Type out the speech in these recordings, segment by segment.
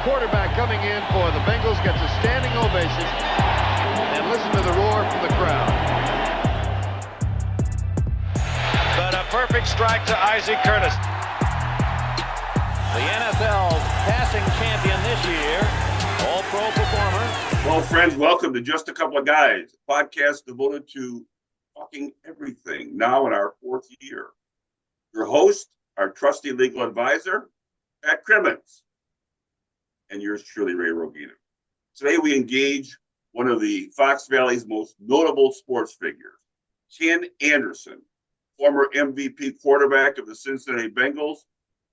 quarterback coming in for the Bengals gets a standing ovation. And listen to the roar from the crowd. But a perfect strike to Isaac Curtis. The NFL passing champion this year, all-pro performer. Well, friends, welcome to Just a Couple of Guys, a podcast devoted to talking everything, now in our fourth year. Your host, our trusty legal advisor, Pat Crimmins, and yours truly, Ray Rogina. Today we engage one of the Fox Valley's most notable sports figures, Ken Anderson, former MVP quarterback of the Cincinnati Bengals,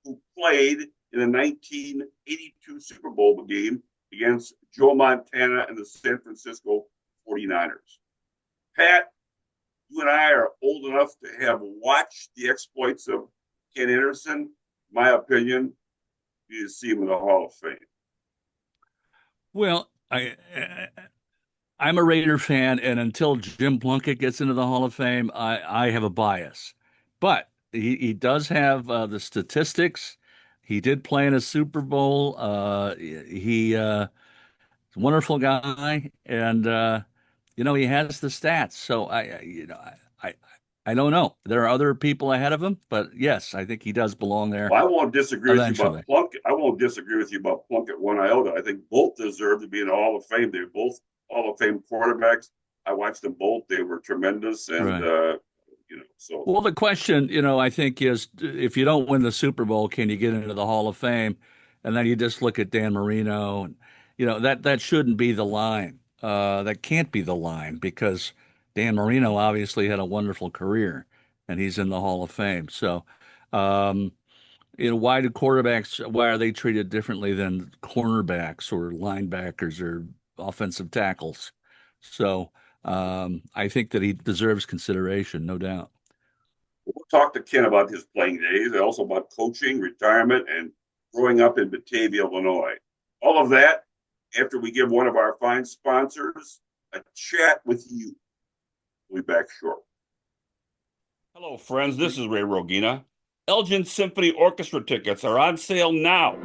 who played in the 1982 Super Bowl game against Joe Montana and the San Francisco 49ers. Pat, you and I are old enough to have watched the exploits of Ken Anderson. In my opinion, you need to see him in the Hall of Fame. Well, I'm a Raider fan, and until Jim Plunkett gets into the Hall of Fame, I have a bias. But he does have the statistics. He did play in a Super Bowl. He's a wonderful guy, and he has the stats. So I don't know. There are other people ahead of him, but yes, I think he does belong there. Well, I won't disagree with you about Plunkett. I won't disagree with you about Plunkett one iota. I think both deserve to be in the Hall of Fame. They're both Hall of Fame quarterbacks. I watched them both. They were tremendous, and right. So. Well, the question, I think is, if you don't win the Super Bowl, can you get into the Hall of Fame? And then you just look at Dan Marino, and that shouldn't be the line. That can't be the line, because Dan Marino obviously had a wonderful career, and he's in the Hall of Fame. So, why are they treated differently than cornerbacks or linebackers or offensive tackles? So, I think that he deserves consideration, no doubt. We'll talk to Ken about his playing days, and also about coaching, retirement, and growing up in Batavia, Illinois. All of that after we give one of our fine sponsors a chat with you. We'll be back shortly. Hello, friends. This is Ray Rogina. Elgin Symphony Orchestra tickets are on sale now.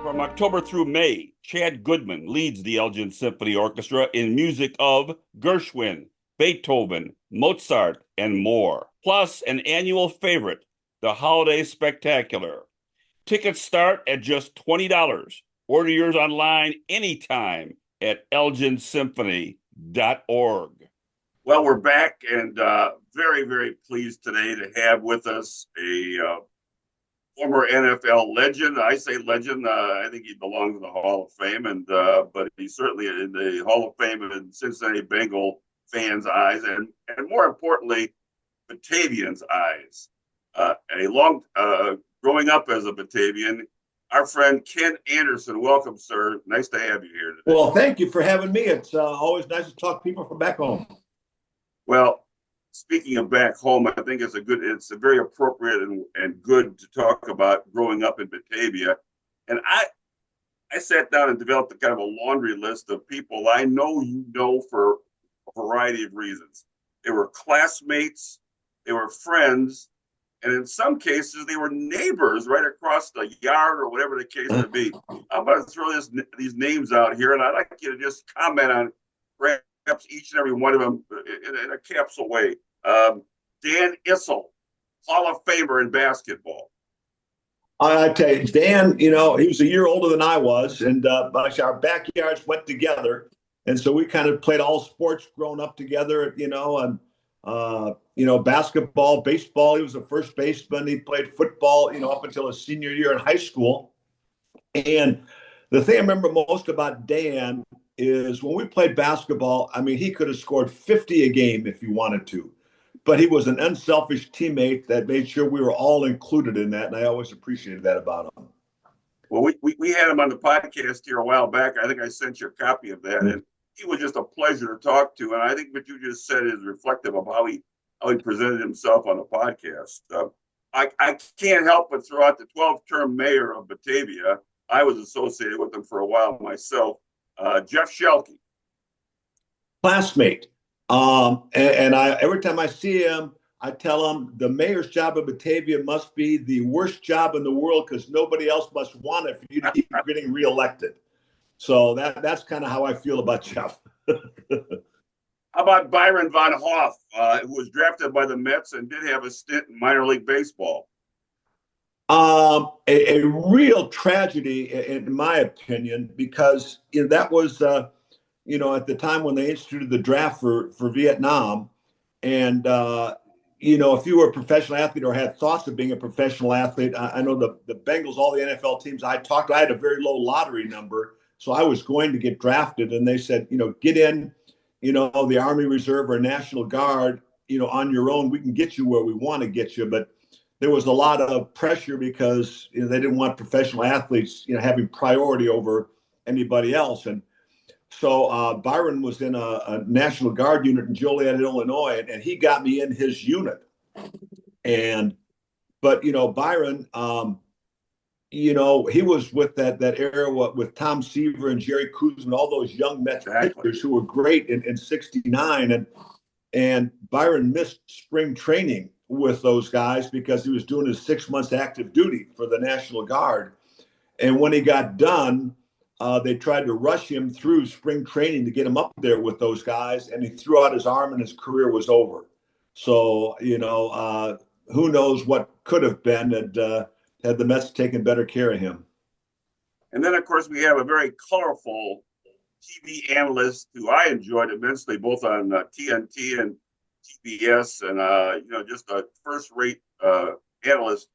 From October through May, Chad Goodman leads the Elgin Symphony Orchestra in music of Gershwin, Beethoven, Mozart, and more. Plus, an annual favorite, the Holiday Spectacular. Tickets start at just $20. Order yours online anytime at elginsymphony.org. Well, we're back, and very, very pleased today to have with us a former NFL legend. I say legend. I think he belongs in the Hall of Fame, but he's certainly in the Hall of Fame in Cincinnati Bengal fans' eyes, and more importantly, Batavians' eyes. Growing up as a Batavian, our friend Ken Anderson. Welcome, sir. Nice to have you here today. Well, thank you for having me. It's always nice to talk to people from back home. Well, speaking of back home, I think it's a very appropriate and good to talk about growing up in Batavia. And I sat down and developed a kind of a laundry list of people I know for a variety of reasons. They were classmates, they were friends, and in some cases they were neighbors right across the yard or whatever the case may be. I'm going to throw these names out here, and I'd like you to just comment on perhaps each and every one of them in a capsule way. Dan Issel, Hall of Famer in basketball. I tell you, Dan, he was a year older than I was, and our backyards went together. And so we kind of played all sports growing up together, and basketball, baseball. He was a first baseman. He played football, up until his senior year in high school. And the thing I remember most about Dan is when we played basketball, he could have scored 50 a game if he wanted to. But he was an unselfish teammate that made sure we were all included in that. And I always appreciated that about him. Well, we had him on the podcast here a while back. I think I sent you a copy of that. And he was just a pleasure to talk to. And I think what you just said is reflective of how he presented himself on the podcast. I can't help but throw out the 12-term mayor of Batavia. I was associated with him for a while myself. Jeff Shelke. Classmate. And I every time I see him, I tell him the mayor's job of Batavia must be the worst job in the world because nobody else must want it for you to keep getting reelected. So that's kind of how I feel about Jeff. How about Byron Von Hoff, who was drafted by the Mets and did have a stint in minor league baseball? A real tragedy, in my opinion, because that was, at the time when they instituted the draft for Vietnam. And, if you were a professional athlete or had thoughts of being a professional athlete, I know the Bengals, all the NFL teams I had a very low lottery number. So I was going to get drafted. And they said, get in, the Army Reserve or National Guard, on your own. We can get you where we want to get you. But there was a lot of pressure because they didn't want professional athletes, having priority over anybody else. And so Byron was in a National Guard unit in Joliet, Illinois, and he got me in his unit. But Byron, he was with that era with Tom Seaver and Jerry Kuzman, all those young Mets pitchers who were great in '69, and Byron missed spring training with those guys because he was doing his 6 months active duty for the National Guard. And when he got done, they tried to rush him through spring training to get him up there with those guys, and he threw out his arm and his career was over. So, who knows what could have been had the Mets taken better care of him. And then, of course, we have a very colorful TV analyst who I enjoyed immensely, both on TNT and TBS, and just a first-rate analyst,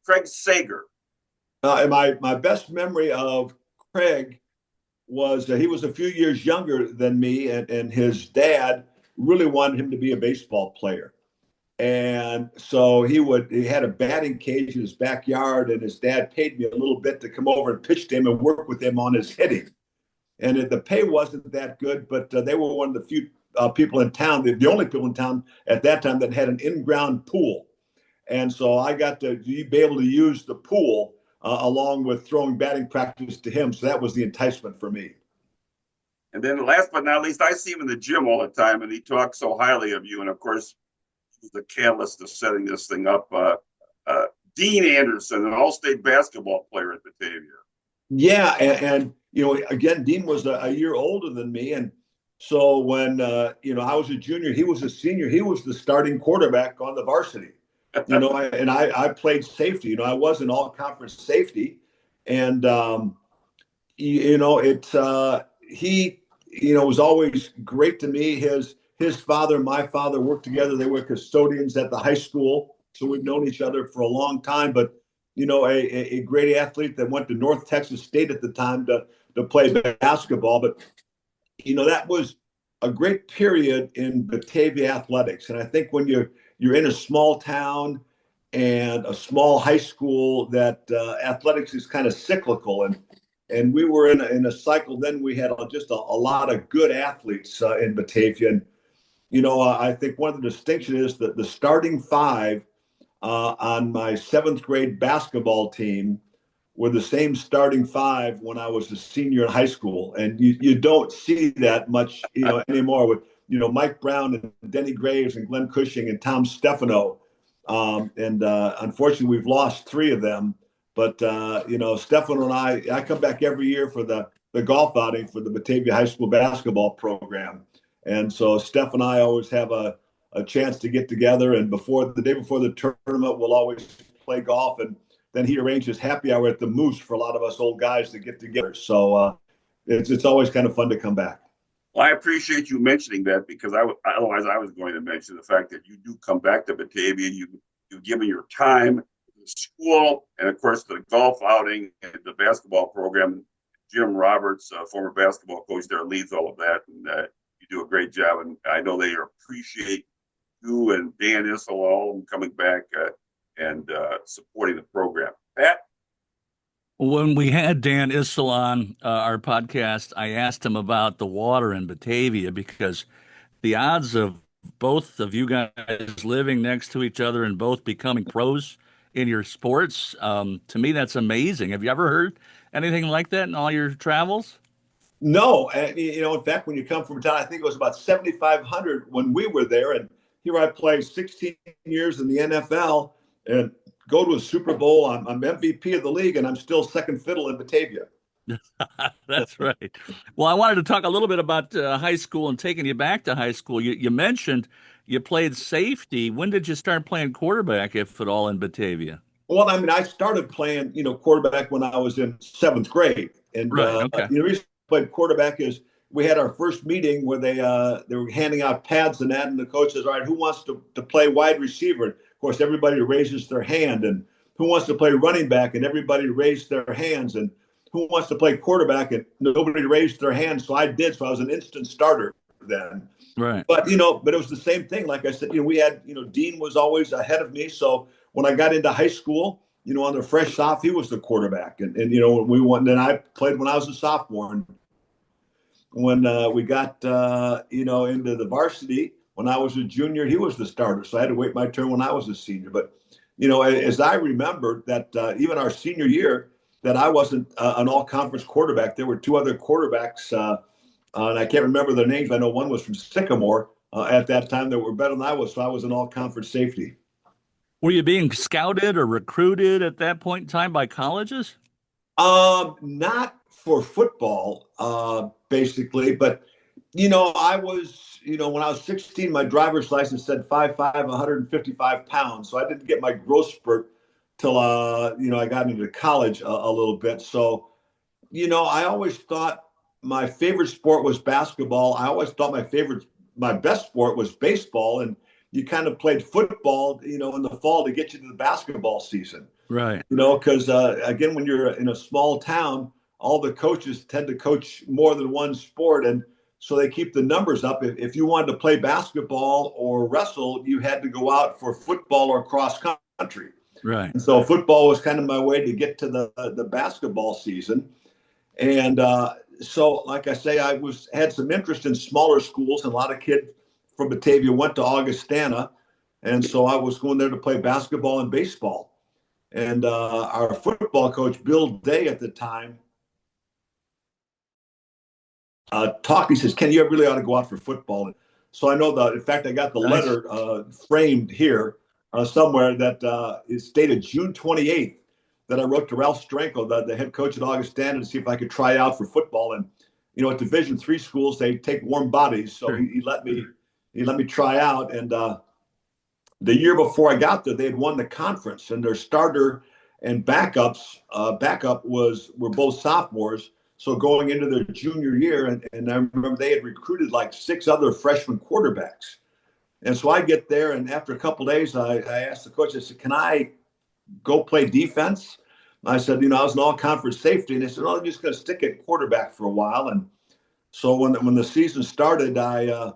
Craig Sager. And my best memory of Craig was he was a few years younger than me, and his dad really wanted him to be a baseball player. And so he had a batting cage in his backyard, and his dad paid me a little bit to come over and pitch to him and work with him on his hitting. And the pay wasn't that good, but they were one of the few people in town, the only people in town at that time that had an in-ground pool. And so I got to be able to use the pool along with throwing batting practice to him. So that was the enticement for me. And then last but not least, I see him in the gym all the time, and he talks so highly of you. And of course, he was the catalyst of setting this thing up. Dean Anderson, an all-state basketball player at Batavia. Yeah, and again, Dean was a year older than me, and so when I was a junior, he was a senior. He was the starting quarterback on the varsity. I played safety. I was an all-conference safety, and he was always great to me. His father and my father worked together. They were custodians at the high school, so we've known each other for a long time. But a great athlete that went to North Texas State at the time to play basketball. But that was a great period in Batavia athletics, and I think when you're in a small town and a small high school, that athletics is kind of cyclical. And we were in a cycle. Then we had just a lot of good athletes in Batavia. And, I think one of the distinctions is that the starting five on my seventh grade basketball team were the same starting five when I was a senior in high school. And you don't see that much, anymore with, Mike Brown and Denny Graves and Glenn Cushing and Tom Stefano. Unfortunately, we've lost three of them. But, Stefano and I come back every year for the golf outing for the Batavia High School basketball program. And so Steph and I always have a chance to get together. And the day before the tournament, we'll always play golf. And then he arranges happy hour at the Moose for a lot of us old guys to get together. So it's always kind of fun to come back. Well, I appreciate you mentioning that, because otherwise I was going to mention the fact that you do come back to Batavia. You've given your time to the school, and of course the golf outing and the basketball program. Jim Roberts, former basketball coach there, leads all of that, and you do a great job. And I know they appreciate you and Dan Issel, all of them coming back and supporting the program. Pat? When we had Dan Issel on our podcast, I asked him about the water in Batavia, because the odds of both of you guys living next to each other and both becoming pros in your sports, to me, that's amazing. Have you ever heard anything like that in all your travels? No, and, in fact, when you come from a town, I think it was about 7,500 when we were there, and here I played 16 years in the NFL and go to a Super Bowl. I'm MVP of the league, and I'm still second fiddle in Batavia. That's right. Well, I wanted to talk a little bit about high school and taking you back to high school. You mentioned you played safety. When did you start playing quarterback, if at all, in Batavia? Well, I mean, I started playing, quarterback when I was in seventh grade, and Right. Okay. the reason I played quarterback is we had our first meeting where they were handing out pads and that, and the coach says, "All right, who wants to play wide receiver?" And of course, everybody raises their hand, and who wants to play running back, and everybody raised their hands, and who wants to play quarterback, and nobody raised their hand, so I did, so I was an instant starter then. Right. But but it was the same thing. Like I said, we had Dean was always ahead of me, so when I got into high school, on the fresh off, he was the quarterback, and we won. Then I played when I was a sophomore, and when we got into the varsity when I was a junior, he was the starter. So I had to wait my turn when I was a senior. But as I remember that even our senior year, that I wasn't an all-conference quarterback. There were two other quarterbacks, and I can't remember their names. I know one was from Sycamore at that time that were better than I was. So I was an all-conference safety. Were you being scouted or recruited at that point in time by colleges? Not for football, basically, but I was, when I was 16, my driver's license said 5'5", 155 pounds. So I didn't get my growth spurt till I got into college a little bit. So, I always thought my favorite sport was basketball. I always thought my best sport was baseball, and you kind of played football, in the fall to get you to the basketball season. Right. Because again, when you're in a small town, all the coaches tend to coach more than one sport, and so they keep the numbers up. If you wanted to play basketball or wrestle, you had to go out for football or cross country. Right. And so football was kind of my way to get to the basketball season. And so, like I say, had some interest in smaller schools, and a lot of kids from Batavia went to Augustana. And so I was going there to play basketball and baseball. And our football coach, Bill Day at the time, he says, "Ken, you really ought to go out for football." So I know in fact, I got the Nice. letter framed here somewhere that is dated June 28th that I wrote to Ralph Stranko, the head coach at Augustana, to see if I could try out for football. And, at Division III schools, they take warm bodies. So Sure. he let me try out. And the year before I got there, they had won the conference, and their starter and backup were both sophomores. So going into their junior year, and I remember they had recruited like 6 other freshman quarterbacks. And so I get there, and after a couple of days, I asked the coach, I said, "Can I go play defense?" I said, I was an all-conference safety. And they said, "Oh, I'm just going to stick at quarterback for a while." And so when the season started, I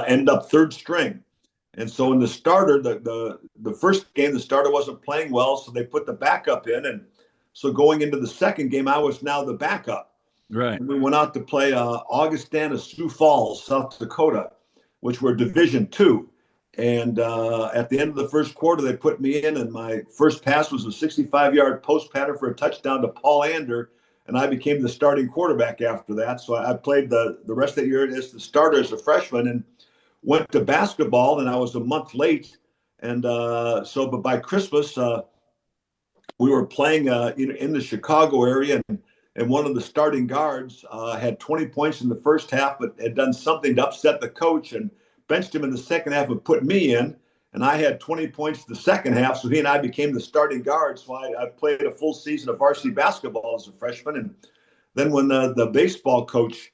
ended up third string. And so in the starter, the first game, the starter wasn't playing well, so they put the backup in. And so going into the second game, I was now the backup. Right. And we went out to play Augustana Sioux Falls, South Dakota, which were Division II. And at the end of the first quarter, they put me in, and my first pass was a 65-yard post pattern for a touchdown to Paul Ander, and I became the starting quarterback after that. So I played the rest of that year as the starter as a freshman, and went to basketball, and I was a month late. And but by Christmas, we were playing in the Chicago area, and one of the starting guards had 20 points in the first half, but had done something to upset the coach and benched him in the second half and put me in. And I had 20 points the second half, so he and I became the starting guard. So I played a full season of varsity basketball as a freshman. And then when the baseball coach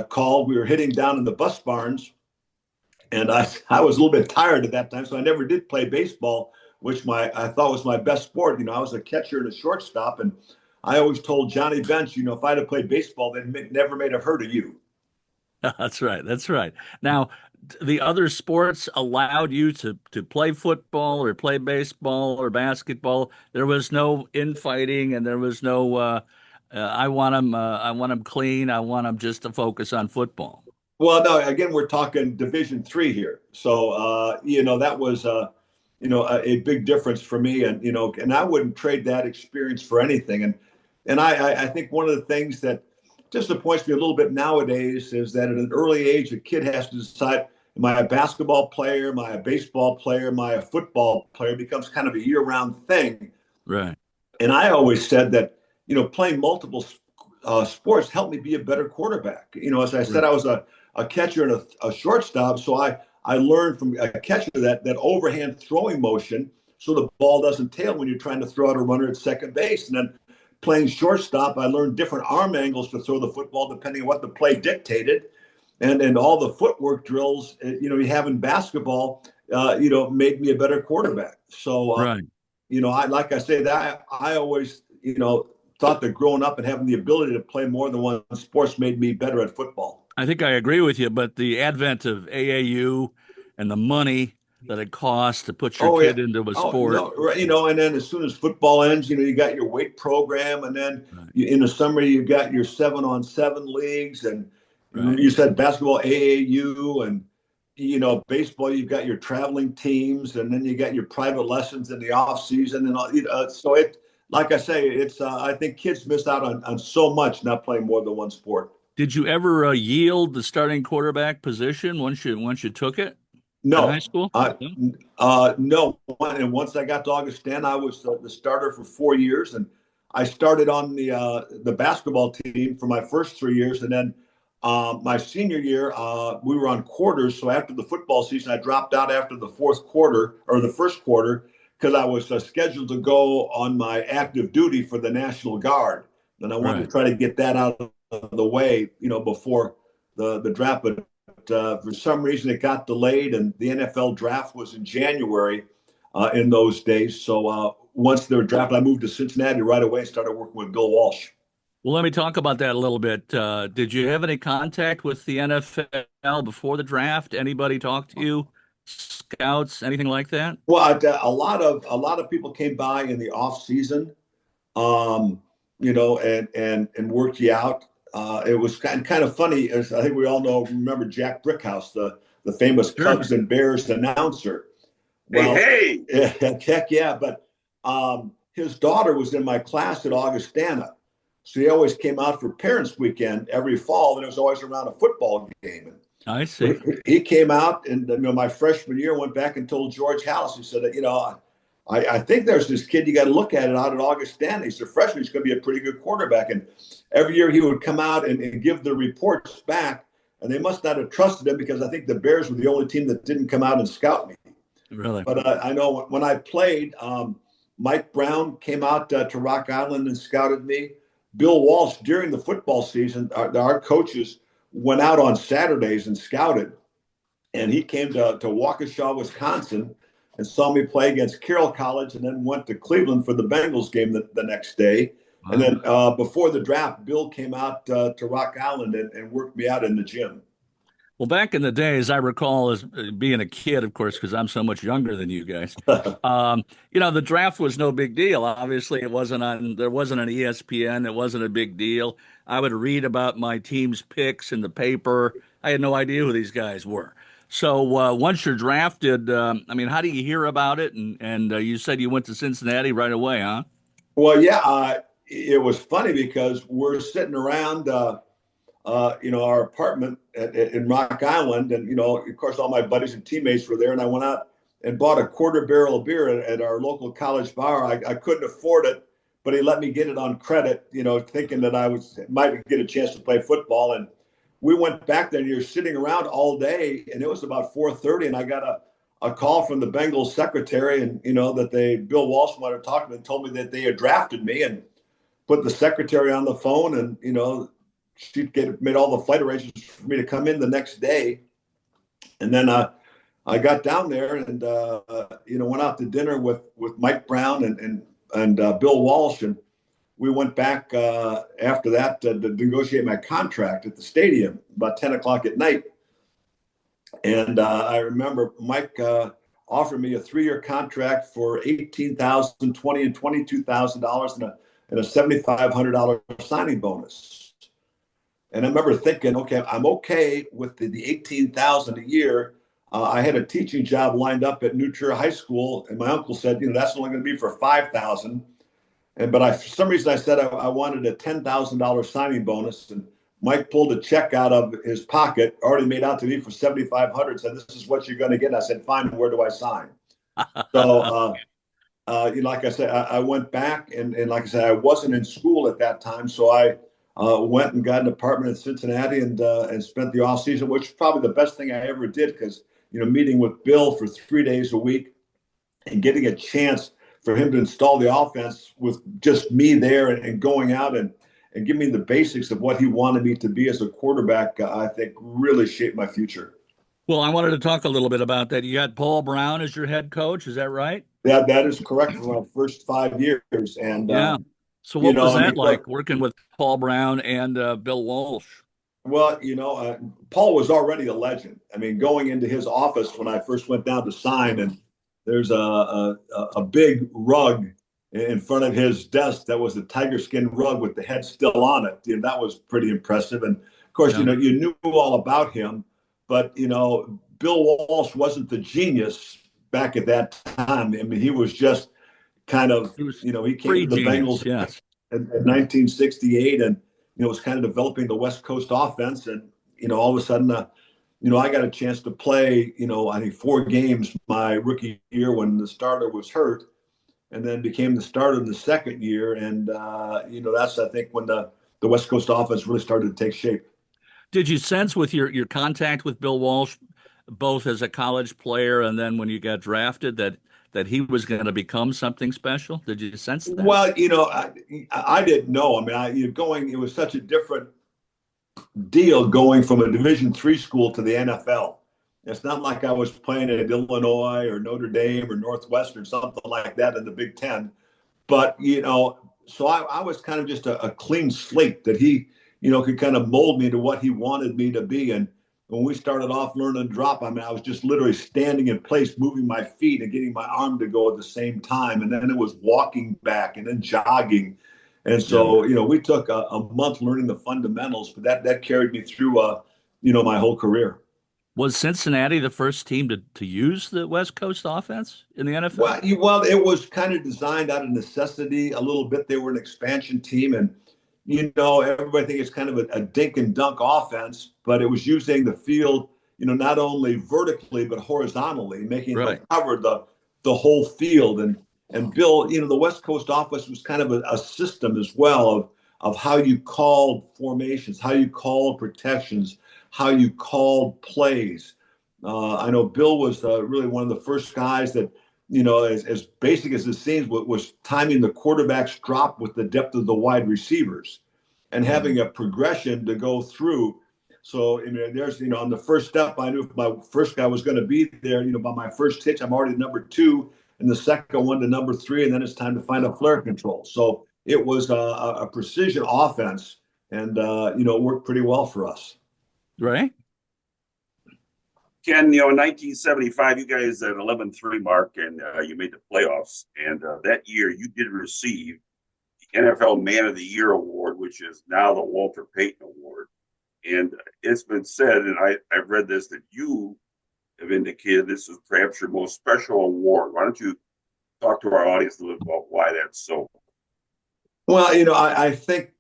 called, we were hitting down in the bus barns. And I was a little bit tired at that time, so I never did play baseball, which I thought was my best sport. I was a catcher and a shortstop, and I always told Johnny Bench, if I'd have played baseball, they'd never made a hurt of you. That's right. That's right. Now, the other sports allowed you to play football or play baseball or basketball. There was no infighting, and there was no I want them clean. I want them just to focus on football. Well, no, again, we're talking Division III here. So, that was, a big difference for me. And, and I wouldn't trade that experience for anything. And I think one of the things that disappoints me a little bit nowadays is that at an early age, a kid has to decide, am I a basketball player? Am I a baseball player? Am I a football player? It becomes kind of a year-round thing. Right. And I always said that, playing multiple sports helped me be a better quarterback. As I said, I was a catcher and a shortstop. So I learned from a catcher that overhand throwing motion so the ball doesn't tail when you're trying to throw out a runner at second base. And then playing shortstop, I learned different arm angles to throw the football depending on what the play dictated. And all the footwork drills, you have in basketball, made me a better quarterback. So, Right. like I say, that I always, thought that growing up and having the ability to play more than one sports made me better at football. I think I agree with you, but the advent of AAU and the money that it costs to put your kid into a sport. No, and then as soon as football ends, you got your weight program, and then in the summer you got your 7-on-7 leagues, and you said basketball AAU, and baseball you've got your traveling teams, and then you got your private lessons in the off season, and all. So it, like I say, it's I think kids miss out on so much not playing more than one sport. Did you ever yield the starting quarterback position once you took it? No. In high school? No. And once I got to Augustana, I was the starter for 4 years, and I started on the basketball team for my first 3 years, and then my senior year we were on quarters. So after the football season, I dropped out after the fourth quarter or the first quarter because I was scheduled to go on my active duty for the National Guard, and I wanted to try to get that out of the way, before the draft. But for some reason, it got delayed, and the NFL draft was in January in those days. So once they were drafted, I moved to Cincinnati right away and started working with Bill Walsh. Well, let me talk about that a little bit. Did you have any contact with the NFL before the draft? Anybody talk to you? Scouts, anything like that? Well, a lot of people came by in the off season, and worked you out. It was kind of funny, as I think we all remember Jack Brickhouse, the famous Cubs and Bears announcer. Well, hey. Heck yeah. But his daughter was in my class at Augustana. So he always came out for Parents Weekend every fall, and it was always around a football game. And I see. he came out, and my freshman year went back and told George Hallis, he said, I think there's this kid, you got to look at it out at Augustana. He's a freshman. He's going to be a pretty good quarterback. And every year he would come out and give the reports back, and they must not have trusted him because I think the Bears were the only team that didn't come out and scout me. Really? But I know when I played, Mike Brown came out to Rock Island and scouted me. Bill Walsh, during the football season, our coaches went out on Saturdays and scouted. And he came to Waukesha, Wisconsin, and saw me play against Carroll College, and then went to Cleveland for the Bengals game the next day. Wow. And then before the draft, Bill came out to Rock Island and worked me out in the gym. Well, back in the day, as I recall, as being a kid, of course, because I'm so much younger than you guys, the draft was no big deal. Obviously, there wasn't an ESPN. It wasn't a big deal. I would read about my team's picks in the paper. I had no idea who these guys were. So once you're drafted, how do you hear about it? And you said you went to Cincinnati right away, huh? Well, yeah, it was funny because we're sitting around our apartment in Rock Island. And, of course, all my buddies and teammates were there. And I went out and bought a quarter barrel of beer at our local college bar. I couldn't afford it, but he let me get it on credit, thinking that I might get a chance to play football. And we went back there, and you're sitting around all day, and it was about 4:30, and I got a call from the Bengals secretary, and, that Bill Walsh wanted to talk to me and told me that they had drafted me, and put the secretary on the phone, and, she made all the flight arrangements for me to come in the next day. And then I got down there and, went out to dinner with Mike Brown and Bill Walsh. And we went back after that to negotiate my contract at the stadium about 10 o'clock at night. And I remember Mike offered me a 3-year contract for $18,000, $20,000 and $22,000 and a $7,500 signing bonus. And I remember thinking, okay, I'm okay with the $18,000 a year. I had a teaching job lined up at New Trier High School, and my uncle said, that's only going to be for $5,000. But for some reason, I said I wanted a $10,000 signing bonus. And Mike pulled a check out of his pocket, already made out to me for $7,500. Said, "This is what you're going to get." And I said, "Fine. Where do I sign?" So, like I said, I went back, and like I said, I wasn't in school at that time, so I went and got an apartment in Cincinnati and spent the off season, which was probably the best thing I ever did, because meeting with Bill for 3 days a week and getting a chance for him to install the offense with just me there and going out and give me the basics of what he wanted me to be as a quarterback, I think really shaped my future. Well, I wanted to talk a little bit about that. You got Paul Brown as your head coach, is that right? That is correct for my first 5 years. And, Yeah. So what was that like, look, working with Paul Brown and Bill Walsh? well, Paul was already a legend. I mean, going into his office when I first went down to sign, and there's a big rug in front of his desk that was a tiger skin rug with the head still on it. That was pretty impressive. And of course, Yeah. you knew all about him, but Bill Walsh wasn't the genius back at that time. I mean, he was just kind of, He was he came to the pre-genius, Bengals yes. in 1968, and was kind of developing the West Coast offense. And all of a sudden, I got a chance to play, I think 4 games my rookie year when the starter was hurt, and then became the starter in the second year. And that's, I think, when the West Coast offense really started to take shape. Did you sense with your contact with Bill Walsh, both as a college player and then when you got drafted, that he was going to become something special? Did you sense that? Well, I didn't know. I mean, it was such a different deal going from a Division III school to the NFL. It's not like I was playing at Illinois or Notre Dame or Northwestern, something like that in the Big Ten. But, so I was kind of just a clean slate that he, could kind of mold me to what he wanted me to be. And when we started off learning drop, I mean, I was just literally standing in place, moving my feet and getting my arm to go at the same time. And then it was walking back and then jogging. And so, we took a month learning the fundamentals, but that carried me through, my whole career. Was Cincinnati the first team to use the West Coast offense in the NFL? Well, it was kind of designed out of necessity a little bit. They were an expansion team, and everybody thinks it's kind of a dink and dunk offense, but it was using the field, not only vertically but horizontally, making it cover the whole field. And Bill, the West Coast offense was kind of a system as well of how you called formations, how you called protections, how you called plays. I know Bill was really one of the first guys that, as basic as it seems, was timing the quarterback's drop with the depth of the wide receivers and having a progression to go through. So, there's, on the first step, I knew if my first guy was going to be there, by my first hitch, I'm already number 2, and the second one to number 3, and then it's time to find a flare control. So it was a precision offense, and, it worked pretty well for us. Right. Ken, in 1975, you guys at 11-3 mark, and you made the playoffs. And that year, you did receive the NFL Man of the Year award, which is now the Walter Payton Award. And it's been said, and I've read this, that you have indicated this is perhaps your most special award. Why don't you talk to our audience a little about why that's so? Well, I think,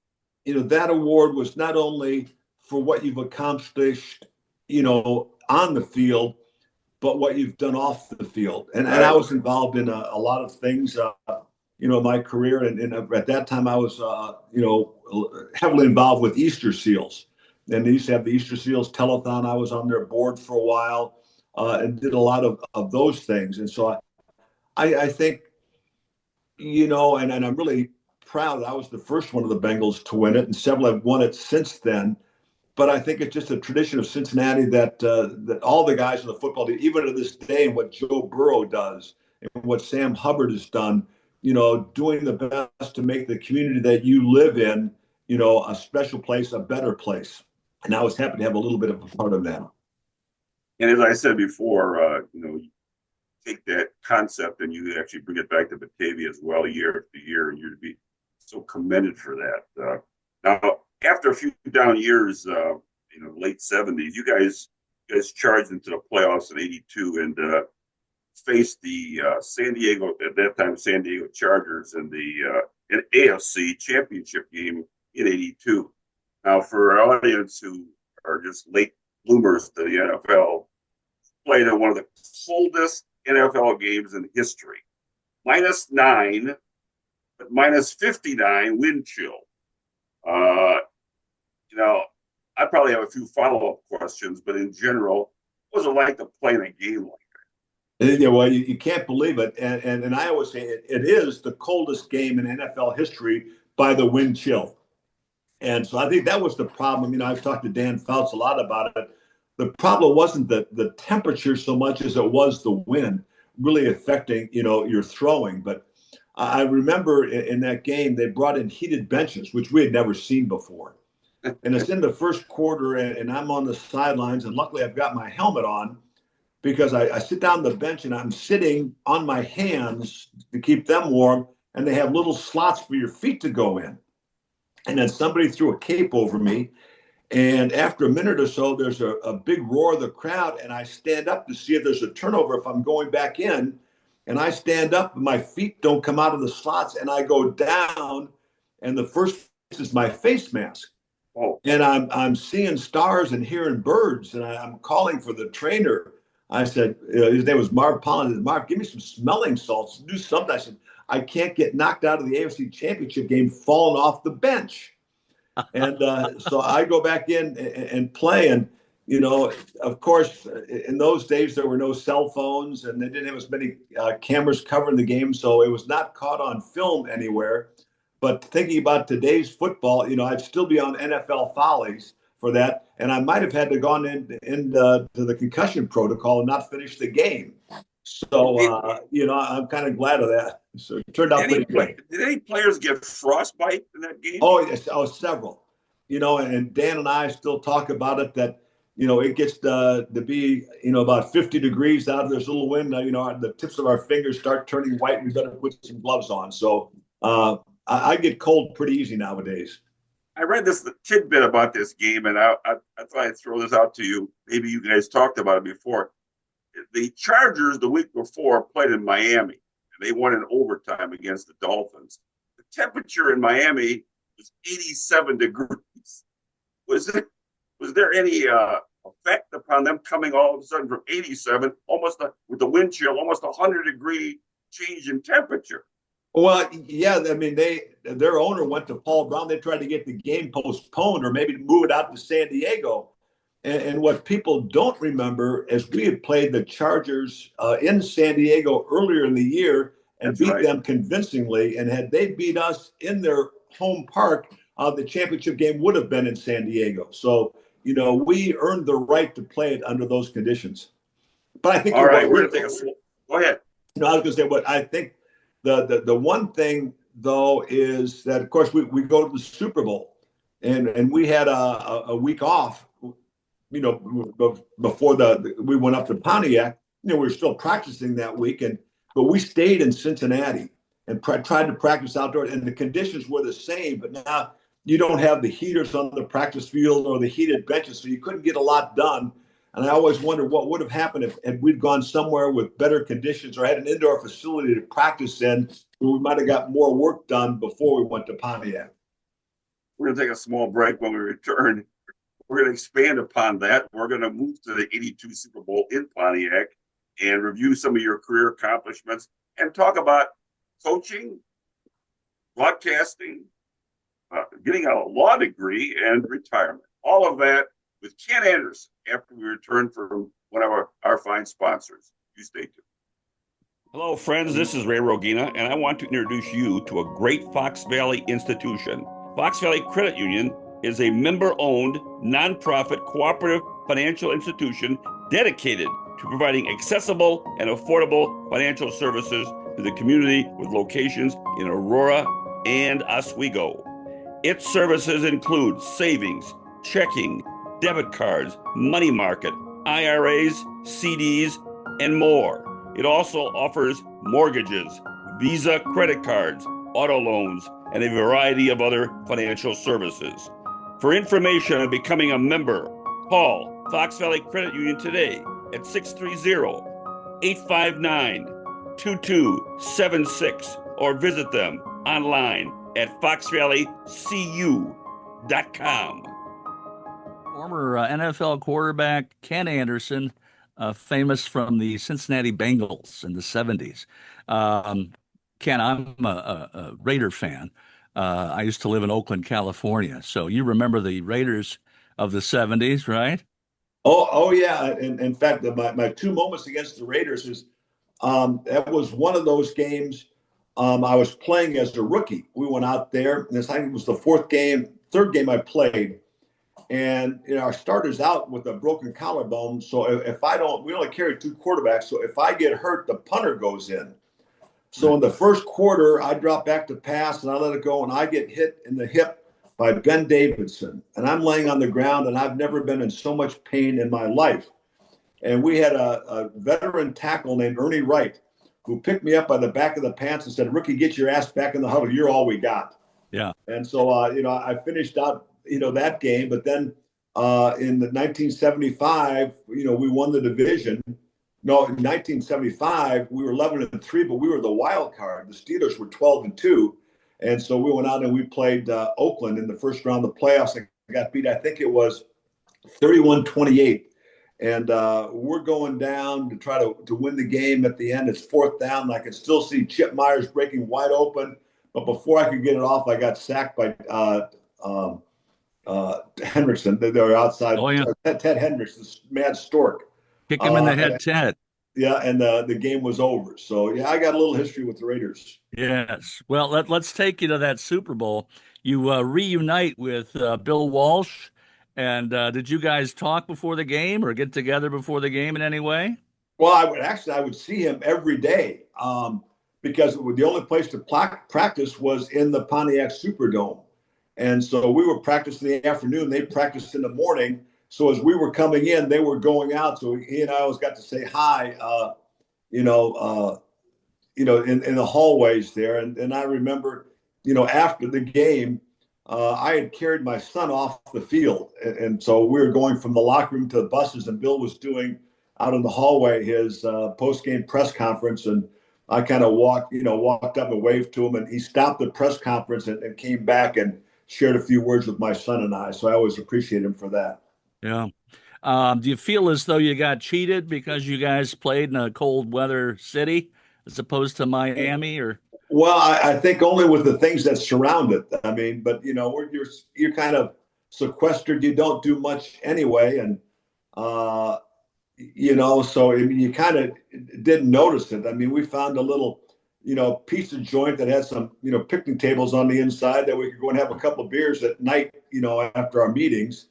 that award was not only for what you've accomplished, on the field, but what you've done off the field. And I was involved in a lot of things, in my career. And at that time, I was, heavily involved with Easter Seals. And they used to have the Easter Seals telethon. I was on their board for a while and did a lot of those things. And so I think, and I'm really proud that I was the first one of the Bengals to win it, and several have won it since then. But I think it's just a tradition of Cincinnati that all the guys in the football team, even to this day, and what Joe Burrow does and what Sam Hubbard has done, doing the best to make the community that you live in, a special place, a better place. And I was happy to have a little bit of a part of that. And as I said before, you take that concept and you actually bring it back to Batavia as well, year after year, and you're to be so commended for that. Now, after a few down years, late 70s, you guys charged into the playoffs in '82 and faced the San Diego Chargers in the AFC Championship game in '82. Now, for our audience who are just late bloomers to the NFL, played in one of the coldest NFL games in history. -9, but -59 wind chill. I probably have a few follow-up questions, but in general, what was it like to play in a game like Yeah, well, you can't believe it. And I always say it is the coldest game in NFL history by the wind chill. And so I think that was the problem. I've talked to Dan Fouts a lot about it. The problem wasn't the temperature so much as it was the wind really affecting, your throwing. But I remember in that game, they brought in heated benches, which we had never seen before. And it's in the first quarter, and I'm on the sidelines, and luckily I've got my helmet on because I sit down the bench and I'm sitting on my hands to keep them warm, and they have little slots for your feet to go in. And then somebody threw a cape over me. And after a minute or so, there's a big roar of the crowd, and I stand up to see if there's a turnover if I'm going back in. And I stand up, and my feet don't come out of the slots, and I go down, and the first is my face mask. Oh. And I'm seeing stars and hearing birds, and I'm calling for the trainer. I said, his name was Marv Pollen. I said, Marv, give me some smelling salts. Do something. I said, I can't get knocked out of the AFC Championship game falling off the bench. And so I go back in and play. And, of course, in those days, there were no cell phones and they didn't have as many cameras covering the game. So it was not caught on film anywhere. But thinking about today's football, I'd still be on NFL Follies for that. And I might have had to gone to the concussion protocol and not finish the game. So, I'm kind of glad of that. So it turned out pretty good. Did any players get frostbite in that game? Oh, yes. Oh, several. And Dan and I still talk about it that, it gets to be, about 50 degrees out of this little wind. The tips of our fingers start turning white. We've got to put some gloves on. So I get cold pretty easy nowadays. I read this tidbit about this game, and I thought I'd throw this out to you. Maybe you guys talked about it before. The Chargers the week before played in Miami, and they won in overtime against the Dolphins. The temperature in Miami was 87 degrees. Was there any effect upon them coming all of a sudden from 87, with the wind chill, almost 100-degree change in temperature? Well, yeah, I mean, their owner went to Paul Brown. They tried to get the game postponed or maybe move it out to San Diego. And what people don't remember is we had played the Chargers in San Diego earlier in the year and beat them convincingly. And had they beat us in their home park, the championship game would have been in San Diego. So, we earned the right to play it under those conditions. But I think all right, we're going to take a go ahead. I was going to say what I think the one thing though is that of course we go to the Super Bowl and we had a week off. Before we went up to Pontiac, we were still practicing that week, but we stayed in Cincinnati and tried to practice outdoors, and the conditions were the same. But now you don't have the heaters on the practice field or the heated benches, so you couldn't get a lot done. And I always wondered what would have happened if we'd gone somewhere with better conditions or had an indoor facility to practice in, where we might have got more work done before we went to Pontiac. We're going to take a small break. When we return, we're going to expand upon that. We're going to move to the 82 Super Bowl in Pontiac and review some of your career accomplishments and talk about coaching, broadcasting, getting a law degree, and retirement. All of that with Ken Anderson after we return from one of our fine sponsors. You stay tuned. Hello, friends. This is Ray Rogina, and I want to introduce you to a great Fox Valley institution. Fox Valley Credit Union is a member-owned, nonprofit, cooperative financial institution dedicated to providing accessible and affordable financial services to the community with locations in Aurora and Oswego. Its services include savings, checking, debit cards, money market, IRAs, CDs, and more. It also offers mortgages, Visa credit cards, auto loans, and a variety of other financial services. For information on becoming a member, call Fox Valley Credit Union today at 630-859-2276 or visit them online at foxvalleycu.com. former NFL quarterback Ken Anderson, famous from the Cincinnati Bengals in the 70s. Ken, I'm a Raider fan. I used to live in Oakland, California. So you remember the Raiders of the 70s, right? Oh yeah. And in fact, my two moments against the Raiders is that was one of those games. I was playing as a rookie. We went out there, and I think it was the third game I played. And our starter's out with a broken collarbone. So if I don't, we only carry two quarterbacks. So if I get hurt, the punter goes in. So in the first quarter, I drop back to pass and I let it go, and I get hit in the hip by Ben Davidson. And I'm laying on the ground, and I've never been in so much pain in my life. And we had a veteran tackle named Ernie Wright who picked me up by the back of the pants and said, "Rookie, get your ass back in the huddle. You're all we got." Yeah. And so, I finished out, that game. But then in the 1975, we won the division. No, in 1975, we were 11-3, but we were the wild card. The Steelers were 12-2. And so we went out and we played Oakland in the first round of the playoffs. I got beat, I think it was 31-28. And we're going down to try to win the game at the end. It's fourth down. And I can still see Chip Myers breaking wide open. But before I could get it off, I got sacked by Hendrickson. They were outside. Oh, yeah. Ted Hendricks, this mad stork. Kick him in the head, Ted. Yeah, and the game was over. So, yeah, I got a little history with the Raiders. Yes. Well, let's take you to that Super Bowl. You reunite with Bill Walsh. And did you guys talk before the game or get together before the game in any way? Well, I would see him every day because the only place to practice was in the Pontiac Superdome. And so we were practicing in the afternoon. They practiced in the morning. So as we were coming in, they were going out. So he and I always got to say hi, in the hallways there. And I remember, after the game, I had carried my son off the field. And so we were going from the locker room to the buses, and Bill was doing out in the hallway his post-game press conference. And I kind of walked up and waved to him, and he stopped the press conference and came back and shared a few words with my son and I. So I always appreciate him for that. Yeah. Do you feel as though you got cheated because you guys played in a cold weather city as opposed to Miami, or? Well, I think only with the things that surround it. I mean, but you're kind of sequestered. You don't do much anyway, and so you kind of didn't notice it. I mean, we found a little, pizza joint that had some, picnic tables on the inside that we could go and have a couple of beers at night, after our meetings.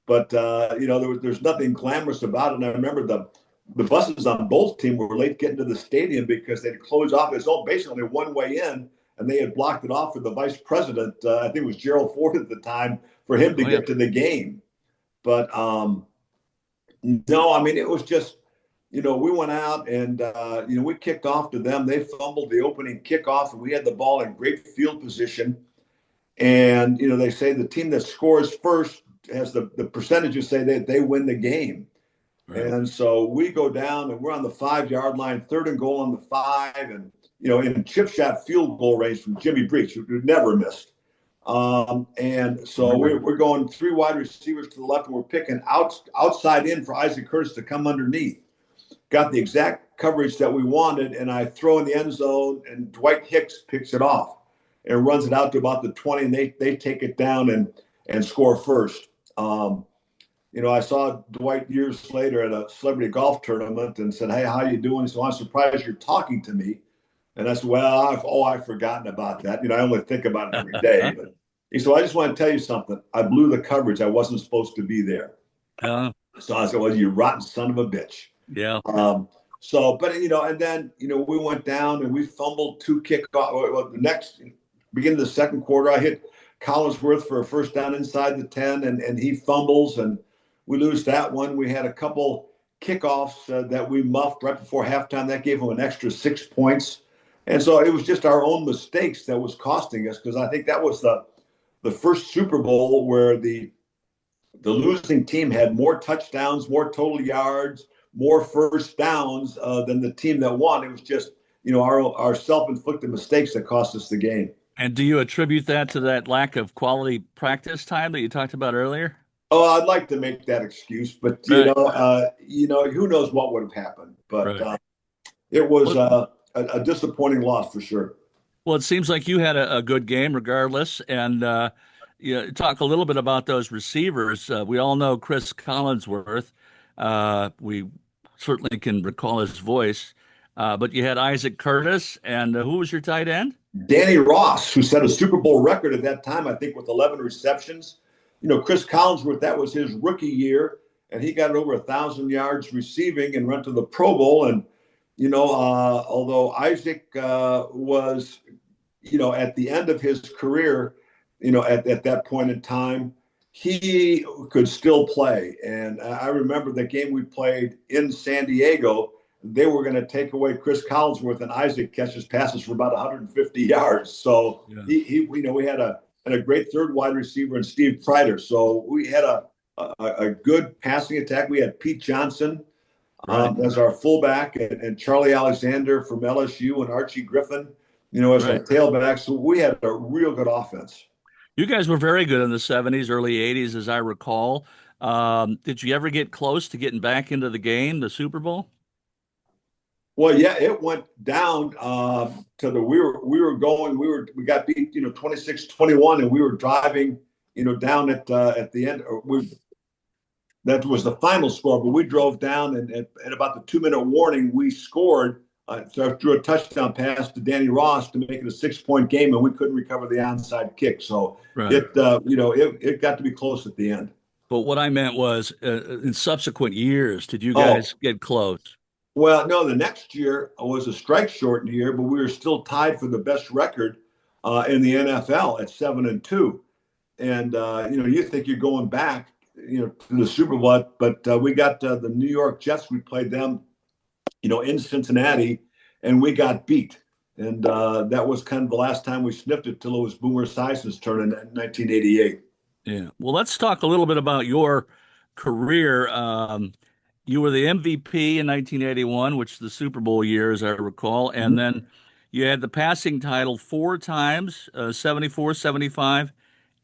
But there's nothing glamorous about it. And I remember the buses on both teams were late getting to the stadium because they'd closed off. It's all basically one way in, and they had blocked it off for the vice president. I think it was Gerald Ford at the time, for him to get to the game. But no, I mean, it was just, we went out and, we kicked off to them. They fumbled the opening kickoff, and we had the ball in great field position. And, they say the team that scores first has the percentages say that they win the game. Right. And so we go down and we're on the 5-yard line, 3rd and goal on the 5, and in chip shot field goal range from Jimmy Breach, who never missed. And so we're going 3 wide receivers to the left, and we're picking outside in for Isaac Curtis to come underneath. Got the exact coverage that we wanted, and I throw in the end zone, and Dwight Hicks picks it off and runs it out to about the 20, and they take it down and score first. I saw Dwight years later at a celebrity golf tournament and said, "Hey, how you doing?" He said, "I'm surprised you're talking to me." And I said, "Well, I've forgotten about that. I only think about it every day." But he said, "I just want to tell you something. I blew the coverage. I wasn't supposed to be there." So I said, "Well, you rotten son of a bitch." Yeah. And then, we went down and we fumbled 2 kickoff. Well, the next beginning of the second quarter, I hit Collinsworth for a first down inside the 10, and he fumbles, and we lose that one. We had a couple kickoffs that we muffed right before halftime. That gave them an extra 6 points. And so it was just our own mistakes that was costing us, because I think that was the first Super Bowl where the losing team had more touchdowns, more total yards, more first downs than the team that won. It was just, our self-inflicted mistakes that cost us the game. And do you attribute that to that lack of quality practice time that you talked about earlier? Oh, I'd like to make that excuse, but who knows what would have happened? But Right. it was a disappointing loss for sure. Well, it seems like you had a good game regardless. And talk a little bit about those receivers. We all know Chris Collinsworth. We certainly can recall his voice. But you had Isaac Curtis, and who was your tight end? Danny Ross, who set a Super Bowl record at that time, I think, with 11 receptions. Chris Collinsworth, that was his rookie year, and he got over 1,000 yards receiving and went to the Pro Bowl. And although Isaac was, at the end of his career, at that point in time, he could still play. And I remember the game we played in San Diego. They were going to take away Chris Collinsworth, and Isaac catches passes for about 150 yards. So we had a great third wide receiver in Steve Kreider. So we had a good passing attack. We had Pete Johnson as our fullback, and Charlie Alexander from LSU, and Archie Griffin, as our tailback. So we had a real good offense. You guys were very good in the 70s, early 80s, as I recall. Did you ever get close to getting back into the game, the Super Bowl? Well, yeah, it went down to we got beat 26-21, and we were driving down at the end. That was the final score, but we drove down, and at about the 2-minute warning, we scored. So I threw a touchdown pass to Danny Ross to make it a 6-point game, and we couldn't recover the onside kick. So it got to be close at the end. But what I meant was, in subsequent years, did you guys get close? Well, no, the next year was a strike-shortened year, but we were still tied for the best record in the NFL at 7-2. And you think you're going back, to the Super Bowl, but we got the New York Jets. We played them, in Cincinnati, and we got beat. And that was kind of the last time we sniffed it till it was Boomer Esiason's turn in 1988. Yeah. Well, let's talk a little bit about your career. You were the MVP in 1981, which is the Super Bowl year, as I recall. And then you had the passing title 4 times, 74, 75,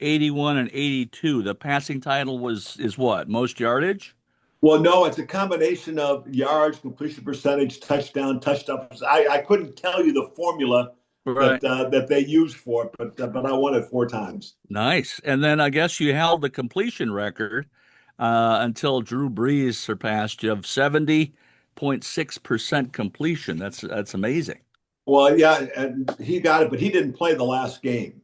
81, and 82. The passing title is what? Most yardage? Well, no, it's a combination of yards, completion percentage, touchdowns. I couldn't tell you the formula that they used for it, but I won it 4 times. Nice. And then I guess you held the completion record until Drew Brees surpassed you of 70.6% completion. That's amazing. Well, yeah, and he got it, but he didn't play the last game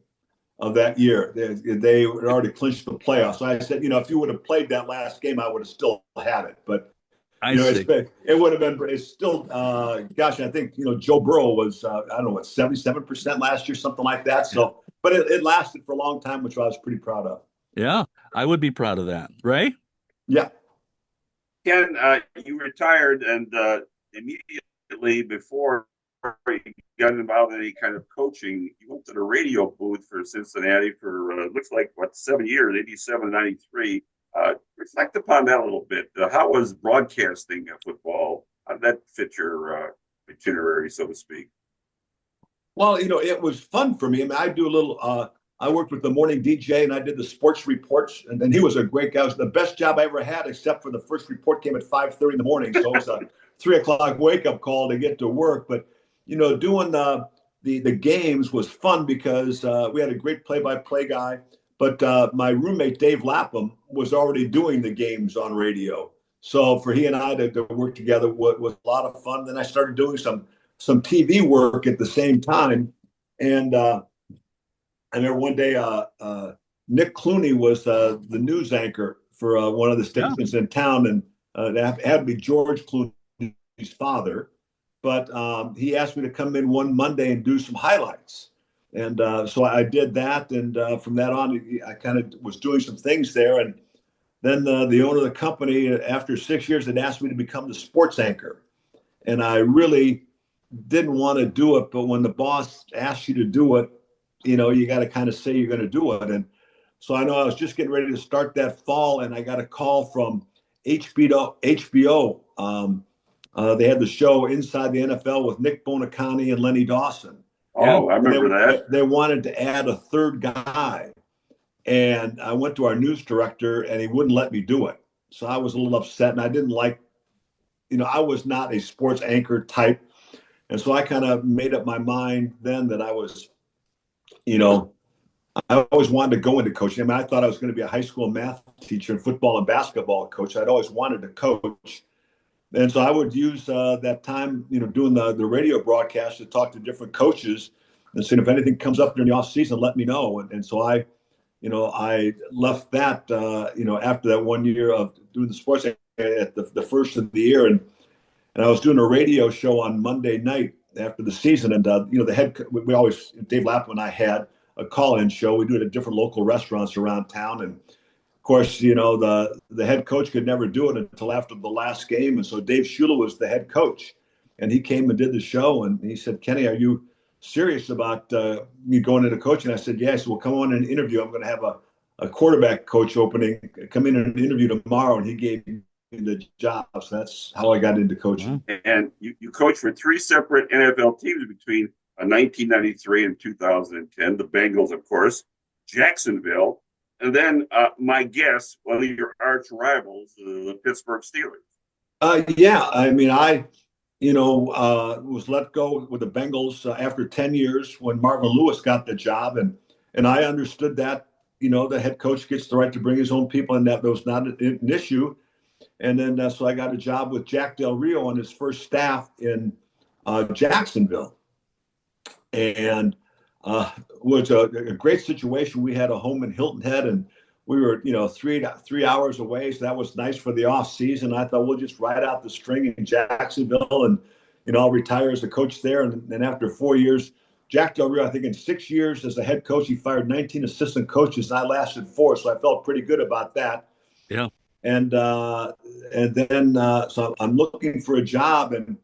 of that year. They had already clinched the playoffs. So I said, if you would have played that last game, I would have still had it. But it would have been. It's still, I think Joe Burrow was I don't know what 77% last year, something like that. So, but it lasted for a long time, which I was pretty proud of. Yeah, I would be proud of that. Ray? Yeah. Ken, you retired, and immediately before you got involved in any kind of coaching, you went to the radio booth for Cincinnati for looks like 7 years, 87 and 93. Reflect upon that a little bit. How was broadcasting football? How did that fit your itinerary, so to speak? Well, it was fun for me. I mean, I do a little. I worked with the morning DJ, and I did the sports reports, and he was a great guy. It was the best job I ever had, except for the first report came at 5:30 in the morning, so it was a 3 o'clock wake up call to get to work. But doing the games was fun because we had a great play-by-play guy. But my roommate Dave Lapham was already doing the games on radio, so for he and I to work together was a lot of fun. Then I started doing some TV work at the same time, and I remember one day Nick Clooney was the news anchor for one of the stations in town, and that had to be George Clooney's father. But he asked me to come in one Monday and do some highlights. And so I did that. And from that on, I kind of was doing some things there. And then the owner of the company, after 6 years, had asked me to become the sports anchor. And I really didn't want to do it. But when the boss asks you to do it, you got to kind of say you're going to do it. And so I know I was just getting ready to start that fall, and I got a call from HBO. They had the show Inside the NFL with Nick Bonacani and Lenny Dawson. Oh, I remember that. They wanted to add a third guy. And I went to our news director, and he wouldn't let me do it. So I was a little upset, and I didn't like, I was not a sports anchor type. And so I kind of made up my mind then that I was, I always wanted to go into coaching. I mean, I thought I was going to be a high school math teacher and football and basketball coach. I'd always wanted to coach. And so I would use that time, doing the radio broadcast to talk to different coaches and saying, if anything comes up during the off season, let me know. And so I left that, after that 1 year of doing the sports at the first of the year. And I was doing a radio show on Monday night after the season. And, the head, Dave Lapham and I had a call-in show. We do it at different local restaurants around town. And of course, the head coach could never do it until after the last game. And so Dave Shula was the head coach, and he came and did the show. And he said, Kenny, are you serious about me going into coaching? I said, yes. Well, come on and interview. I'm going to have a quarterback coach opening. Come in and interview tomorrow. And he gave me the job. So that's how I got into coaching. And you coached for 3 separate NFL teams between 1993 and 2010. The Bengals, of course, Jacksonville, and then my guess, one of your arch rivals, the Pittsburgh Steelers. Yeah, I mean, I was let go with the Bengals after 10 years when Marvin Lewis got the job. And I understood that, the head coach gets the right to bring his own people, and that was not an issue. And then so I got a job with Jack Del Rio on his first staff in Jacksonville. And was a great situation. We had a home in Hilton Head, and we were, 3 hours away. So that was nice for the off season. I thought we'll just ride out the string in Jacksonville, and, I'll retire as a coach there. And then after 4 years, Jack Del Rio, I think in 6 years as a head coach, he fired 19 assistant coaches, and I lasted 4. So I felt pretty good about that. Yeah. And then so I'm looking for a job, and,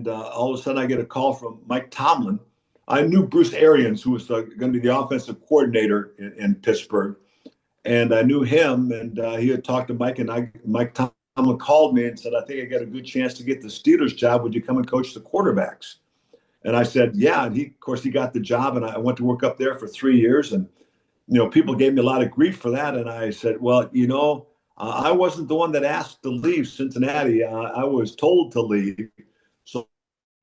all of a sudden I get a call from Mike Tomlin. I knew Bruce Arians, who was going to be the offensive coordinator in Pittsburgh, and I knew him, and he had talked to Mike, and Mike Tomlin called me and said, I think I got a good chance to get the Steelers job. Would you come and coach the quarterbacks? And I said, yeah. And of course, he got the job, and I went to work up there for 3 years. And, people gave me a lot of grief for that. And I said, well, I wasn't the one that asked to leave Cincinnati. I was told to leave. So,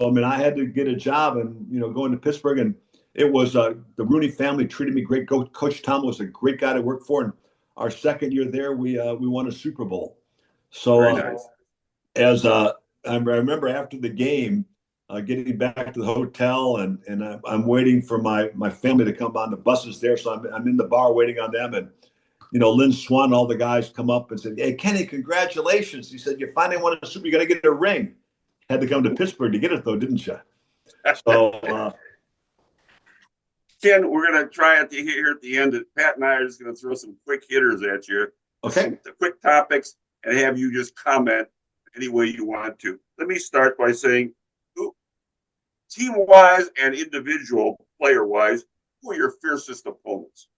I mean, I had to get a job and, go into Pittsburgh. And it was the Rooney family treated me great. Coach Tom was a great guy to work for. And our second year there, we won a Super Bowl. So nice. I remember after the game, getting back to the hotel, and I'm waiting for my family to come on the buses there. So I'm in the bar waiting on them. And, Lynn Swan, all the guys come up and said, hey, Kenny, congratulations. He said, you finally won a Super. You got to get a ring. Had to come to Pittsburgh to get it, though, didn't you? So, Ken, we're going to try it here at the end. Pat and I are just going to throw some quick hitters at you. Okay. The quick topics, and have you just comment any way you want to. Let me start by saying, team-wise and individual player-wise, who are your fiercest opponents?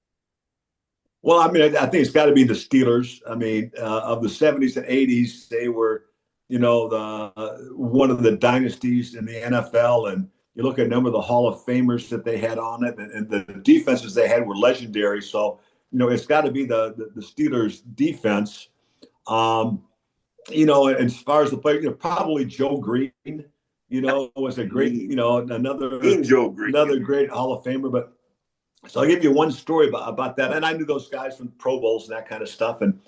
Well, I mean, I think it's got to be the Steelers. I mean, of the 70s and 80s, they were, one of the dynasties in the NFL. And you look at a number of the Hall of Famers that they had on it, and the defenses they had were legendary. So, it's got to be the Steelers defense. As far as the player, probably Joe Green. Was a great, another great Hall of Famer. But so I'll give you one story about that. And I knew those guys from Pro Bowls and that kind of stuff. And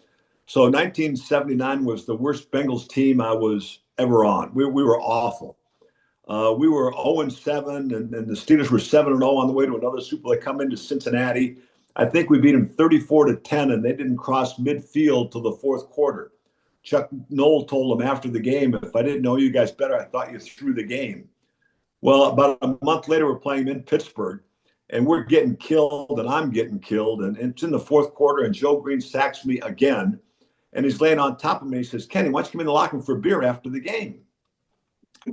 so 1979 was the worst Bengals team I was ever on. We were awful. We were 0-7, and the Steelers were 7-0 on the way to another Super Bowl. They come into Cincinnati. I think we beat them 34-10, and they didn't cross midfield till the fourth quarter. Chuck Noll told him after the game, if I didn't know you guys better, I thought you threw the game. Well, about a month later, we're playing in Pittsburgh, and we're getting killed, and I'm getting killed. And it's in the fourth quarter, and Joe Green sacks me again. And he's laying on top of me. He says, Kenny, why don't you come in the locker room for a beer after the game?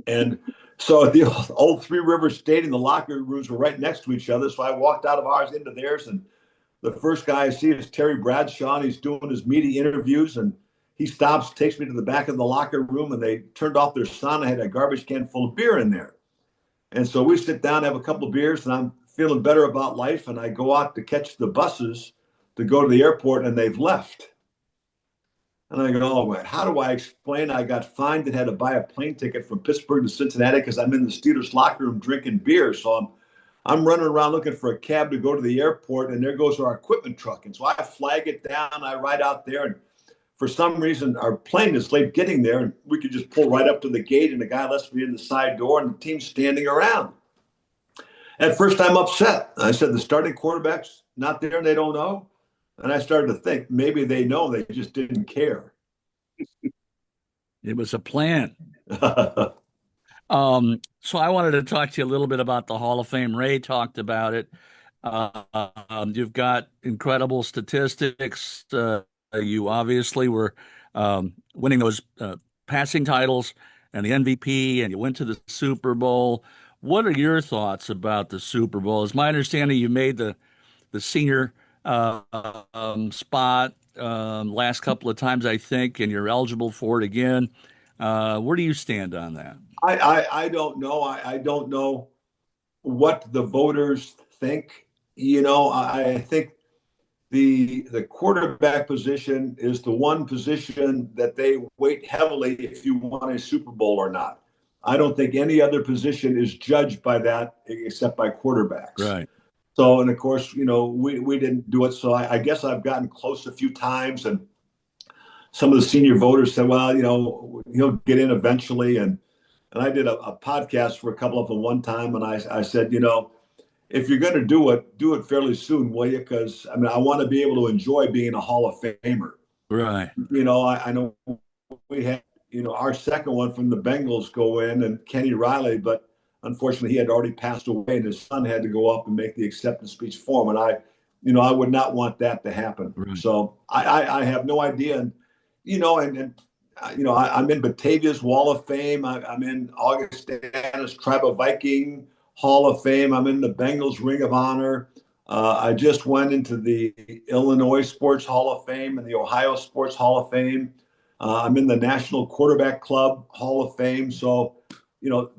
And so at the old Three Rivers Stadium, the locker rooms were right next to each other. So I walked out of ours into theirs, and the first guy I see is Terry Bradshaw, and he's doing his media interviews, and he stops, takes me to the back of the locker room, and they turned off their sauna. I had a garbage can full of beer in there. And so we sit down, have a couple of beers, and I'm feeling better about life, and I go out to catch the buses to go to the airport, and they've left. And I go, oh, man, how do I explain I got fined and had to buy a plane ticket from Pittsburgh to Cincinnati because I'm in the Steelers locker room drinking beer. So I'm running around looking for a cab to go to the airport, and there goes our equipment truck. And so I flag it down. I ride out there, and for some reason, our plane is late getting there, and we could just pull right up to the gate, and the guy lets me in the side door, and the team's standing around. At first, I'm upset. I said, the starting quarterback's not there, and they don't know. And I started to think maybe they know, they just didn't care. It was a plan. So I wanted to talk to you a little bit about the Hall of Fame. Ray talked about it. You've got incredible statistics. You obviously were winning those passing titles and the MVP, and you went to the Super Bowl. What are your thoughts about the Super Bowl? It's my understanding you made the senior spot last couple of times, I think, and you're eligible for it again. Where do you stand on that? I don't know. I don't know what the voters think. I think the quarterback position is the one position that they weight heavily if you want a Super Bowl or not. I don't think any other position is judged by that except by quarterbacks. Right. So, and of course, we didn't do it. So I guess I've gotten close a few times, and some of the senior voters said, well, he'll get in eventually. And I did a podcast for a couple of them one time, and I said, if you're going to do it fairly soon, will you? Because I want to be able to enjoy being a Hall of Famer. Right. I know we had, our second one from the Bengals go in, and Kenny Riley, but unfortunately he had already passed away, and his son had to go up and make the acceptance speech for him. And I would not want that to happen. Right. So I have no idea. And, I'm in Batavia's Wall of Fame. I'm in Augustana's Tribe of Viking Hall of Fame. I'm in the Bengals Ring of Honor. I just went into the Illinois Sports Hall of Fame and the Ohio Sports Hall of Fame. I'm in the National Quarterback Club Hall of Fame. So,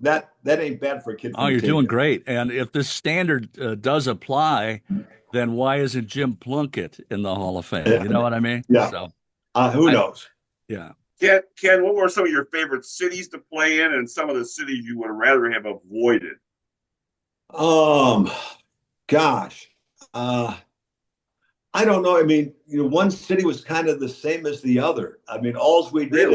that ain't bad for a kid. Oh, you're doing great. And if this standard does apply, then why isn't Jim Plunkett in the Hall of Fame? You know what I mean? Yeah. So, who knows? Yeah. Ken, what were some of your favorite cities to play in, and some of the cities you would rather have avoided? Gosh. I don't know. One city was kind of the same as the other. All we did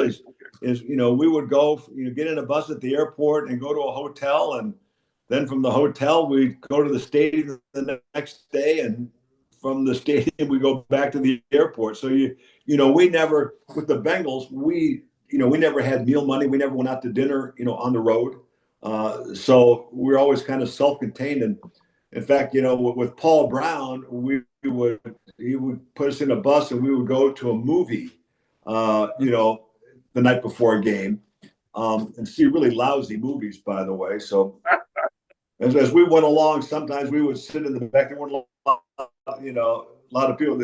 is we would go, get in a bus at the airport and go to a hotel. And then from the hotel, we'd go to the stadium the next day. And from the stadium, we go back to the airport. So, we never, with the Bengals, we never had meal money. We never went out to dinner, on the road. So we're always kind of self-contained. And in fact, with Paul Brown, he would put us in a bus and we would go to a movie, the night before a game, and see really lousy movies, by the way. So as we went along, sometimes we would sit in the back. There weren't a lot of people,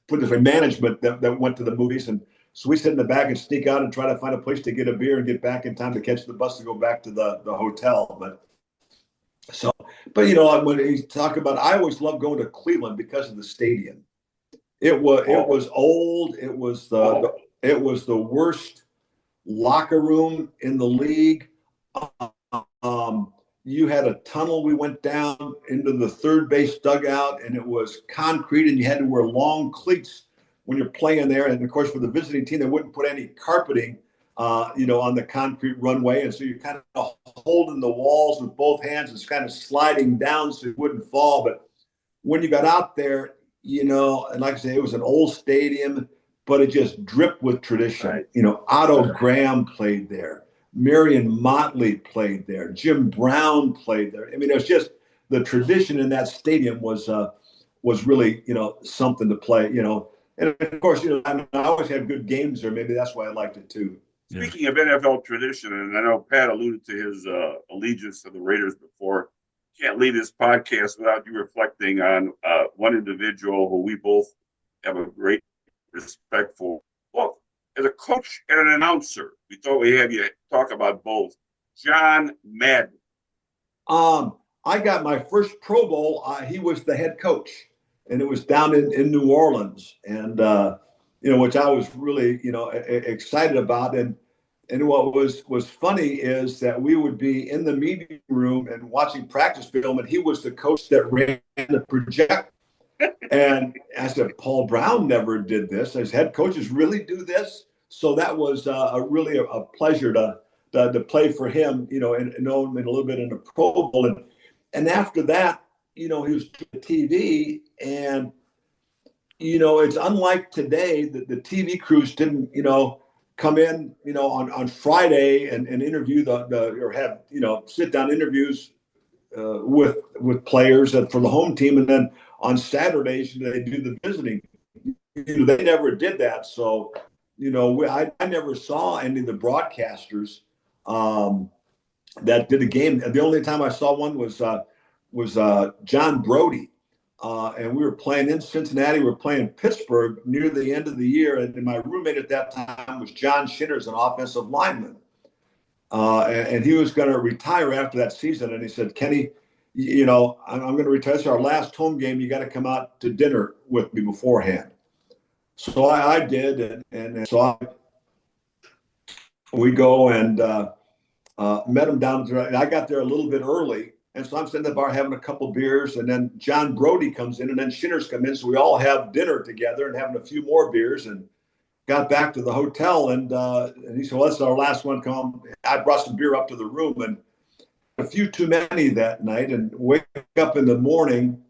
put this way, management that went to the movies. And so we sit in the back and sneak out and try to find a place to get a beer and get back in time to catch the bus to go back to the hotel. But when you talk about, I always loved going to Cleveland because of the stadium. It was old. It was the worst locker room in the league. You had a tunnel. We went down into the third base dugout, and it was concrete, and you had to wear long cleats when you're playing there. And of course, for the visiting team, they wouldn't put any carpeting, on the concrete runway. And so you're kind of holding the walls with both hands and kind of sliding down so you wouldn't fall. But when you got out there, and like I say, it was an old stadium, but it just dripped with tradition. Right. Otto Graham played there. Marion Motley played there. Jim Brown played there. It was just the tradition in that stadium was really, something to play, And of course, I always had good games there. Maybe that's why I liked it too. Speaking of NFL tradition, and I know Pat alluded to his allegiance to the Raiders before, can't leave this podcast without you reflecting on one individual who we both have a great respect for. Well, as a coach and an announcer, we thought we'd have you talk about both. John Madden. I got my first Pro Bowl. He was the head coach, and it was down in New Orleans, and which I was really excited about. And what was funny is that we would be in the meeting room and watching practice film, and he was the coach that ran the projector. And I said, Paul Brown never did this. As head coaches really do this. So that was really a pleasure to play for him, and know him a little bit in the Pro Bowl. And after that, he was doing TV, and it's unlike today that the TV crews didn't, come in, on Friday and interview or have, sit down interviews with players for the home team, and then on Saturdays they do the visiting. They never did that, so I never saw any of the broadcasters that did a game. The only time I saw one was John Brody, and we were playing in Cincinnati. We were playing Pittsburgh near the end of the year, and my roommate at that time was John Shinners, an offensive lineman, and he was going to retire after that season. And he said, Kenny, I'm going to retire. It's our last home game. You got to come out to dinner with me beforehand. So I did, and so we go and met him down there. And I got there a little bit early, and so I'm sitting at the bar having a couple beers, and then John Brody comes in, and then Shinners come in, so we all have dinner together and having a few more beers, and got back to the hotel, and he said, well, that's our last one. Come, I brought some beer up to the room, and a few too many that night, and wake up in the morning,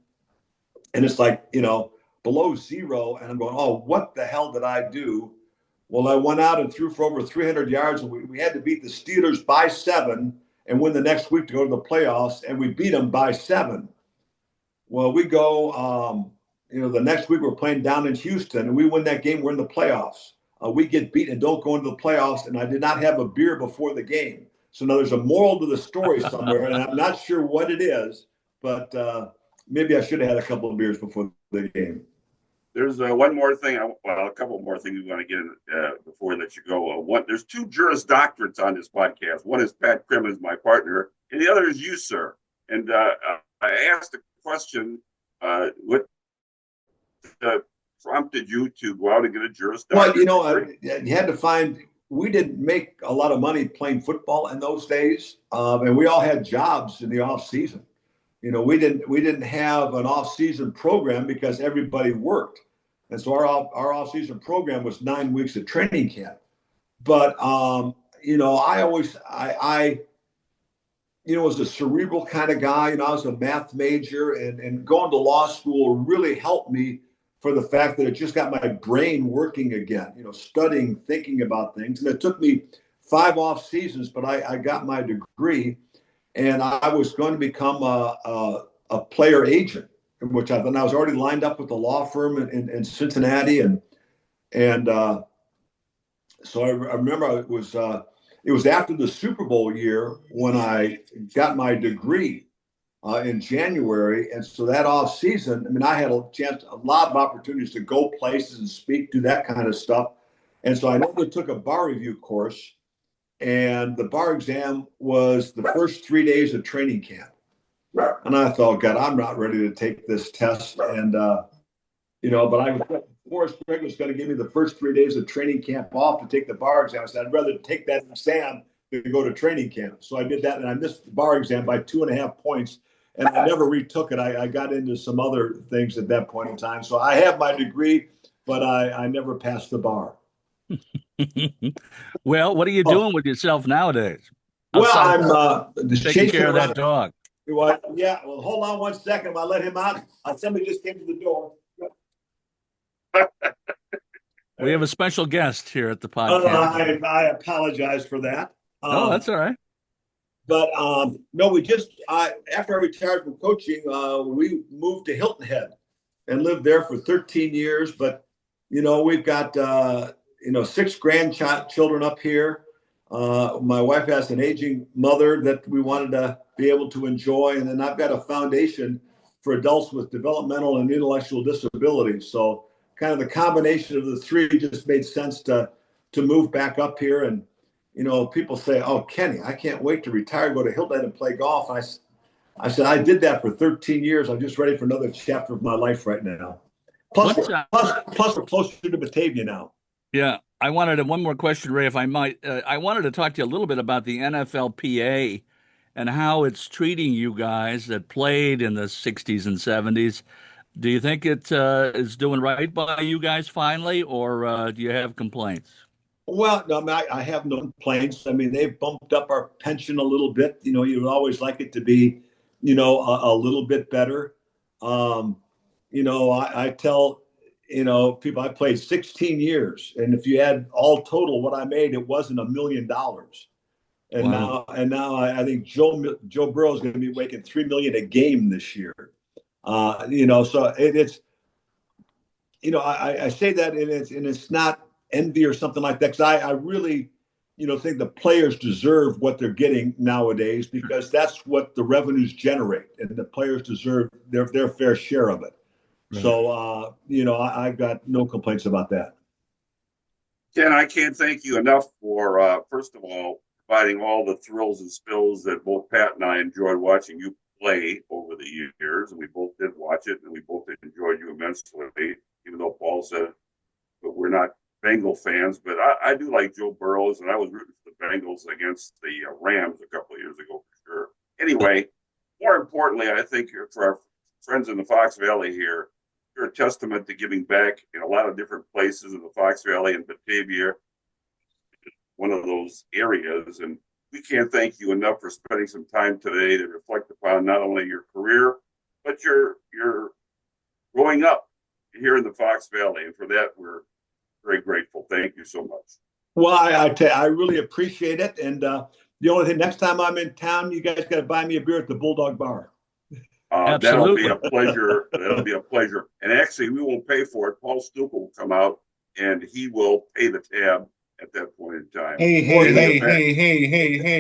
and it's like, below zero, and I'm going, oh, what the hell did I do? Well, I went out and threw for over 300 yards, and we had to beat the Steelers by 7 and win the next week to go to the playoffs, and we beat them by 7. Well, we go, the next week we're playing down in Houston, and we win that game, we're in the playoffs. We get beat and don't go into the playoffs, and I did not have a beer before the game. So now there's a moral to the story somewhere, and I'm not sure what it is, but maybe I should have had a couple of beers before the game. There's one more thing, a couple more things we want to get in before we let you go. There's 2 Juris Doctorates on this podcast. One is Pat Crimmins, my partner, and the other is you, sir. And I asked a question, what prompted you to go out and get a Juris Doctorate? Well, you had to find, we didn't make a lot of money playing football in those days, and we all had jobs in the off season. We didn't have an off-season program because everybody worked. And so our off-season program was 9 weeks of training camp. But, I was a cerebral kind of guy. I was a math major, and going to law school really helped me for the fact that it just got my brain working again, studying, thinking about things. And it took me 5 off seasons, but I got my degree. And I was going to become a player agent, which I was already lined up with the law firm in Cincinnati, and so I remember it was after the Super Bowl year when I got my degree in January, and so that off season, I had a lot of opportunities to go places and speak, do that kind of stuff, and so I never took a bar review course. And the bar exam was the first 3 days of training camp. And I thought, God, I'm not ready to take this test. And, but Forrest Gregg was going to give me the first 3 days of training camp off to take the bar exam. I said, I'd rather take that exam than go to training camp. So I did that, and I missed the bar exam by 2.5 points. And I never retook it. I got into some other things at that point in time. So I have my degree, but I never passed the bar. Well, what are you doing with yourself nowadays? Well, I'm taking care of that dog. Yeah. Well, hold on 1 second. I'll let him out. Somebody just came to the door. We have a special guest here at the podcast. I apologize for that. No, that's all right. But no, we just after I retired from coaching, we moved to Hilton Head and lived there for 13 years. But we've got 6 grandchildren up here. My wife has an aging mother that we wanted to be able to enjoy. And then I've got a foundation for adults with developmental and intellectual disabilities. So kind of the combination of the 3 just made sense to move back up here. And, people say, oh, Kenny, I can't wait to retire, go to Hilton Head and play golf. And I said, I did that for 13 years. I'm just ready for another chapter of my life right now. Plus, we're closer to Batavia now. Yeah, I wanted one more question, Ray, if I might. I wanted to talk to you a little bit about the NFLPA and how it's treating you guys that played in the 60s and 70s. Do you think it is doing right by you guys finally, or do you have complaints? Well, no, I have no complaints. I mean, they've bumped up our pension a little bit. You know, you would always like it to be, you know, a little bit better. You know, I tell, you know, people I played 16 years, and if you add all total what I made, it wasn't $1 million. And Wow. now I think Joe Burrow is going to be making $3 million a game this year. You know, so it's, you know, I say that, and it's not envy or something like that, because I really, you know, think the players deserve what they're getting nowadays, because that's what the revenues generate, and the players deserve their fair share of it. Right. So, you know, I've got no complaints about that. Ken, I can't thank you enough for, first of all, providing all the thrills and spills that both Pat and I enjoyed watching you play over the years. And we both did watch it, and we both enjoyed you immensely, even though Paul said, but we're not Bengal fans. But I do like Joe Burrows, and I was rooting for the Bengals against the Rams a couple of years ago for sure. Anyway, more importantly, I think for our friends in the Fox Valley here, you're a testament to giving back in a lot of different places in the Fox Valley and Batavia, one of those areas. And we can't thank you enough for spending some time today to reflect upon not only your career, but your growing up here in the Fox Valley. And for that, we're very grateful. Thank you so much. Well, I really appreciate it. And the only thing, next time I'm in town, you guys got to buy me a beer at the Bulldog Bar. That'll be a pleasure. That'll be a pleasure. And actually, we won't pay for it. Paul Stukel will come out, and he will pay the tab at that point in time. Hey.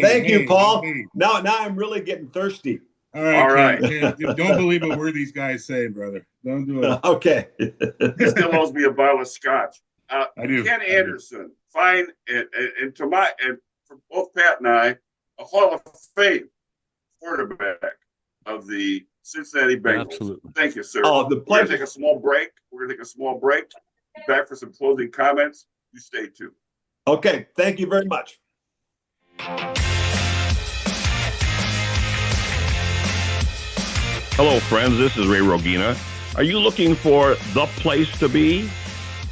Thank you, Paul. Hey. Now I'm really getting thirsty. All right. Don't believe a word these guys say, brother. Don't do it. Okay. He still owes me a bottle of scotch. I do. Ken Anderson, fine, and for both Pat and I, a Hall of Fame quarterback of the Cincinnati Bengals. Absolutely. Thank you, sir. Oh, the pleasure. We're going to take a small break. Back for some closing comments. You stay tuned. Okay. Thank you very much. Hello, friends. This is Ray Rogina. Are you looking for the place to be?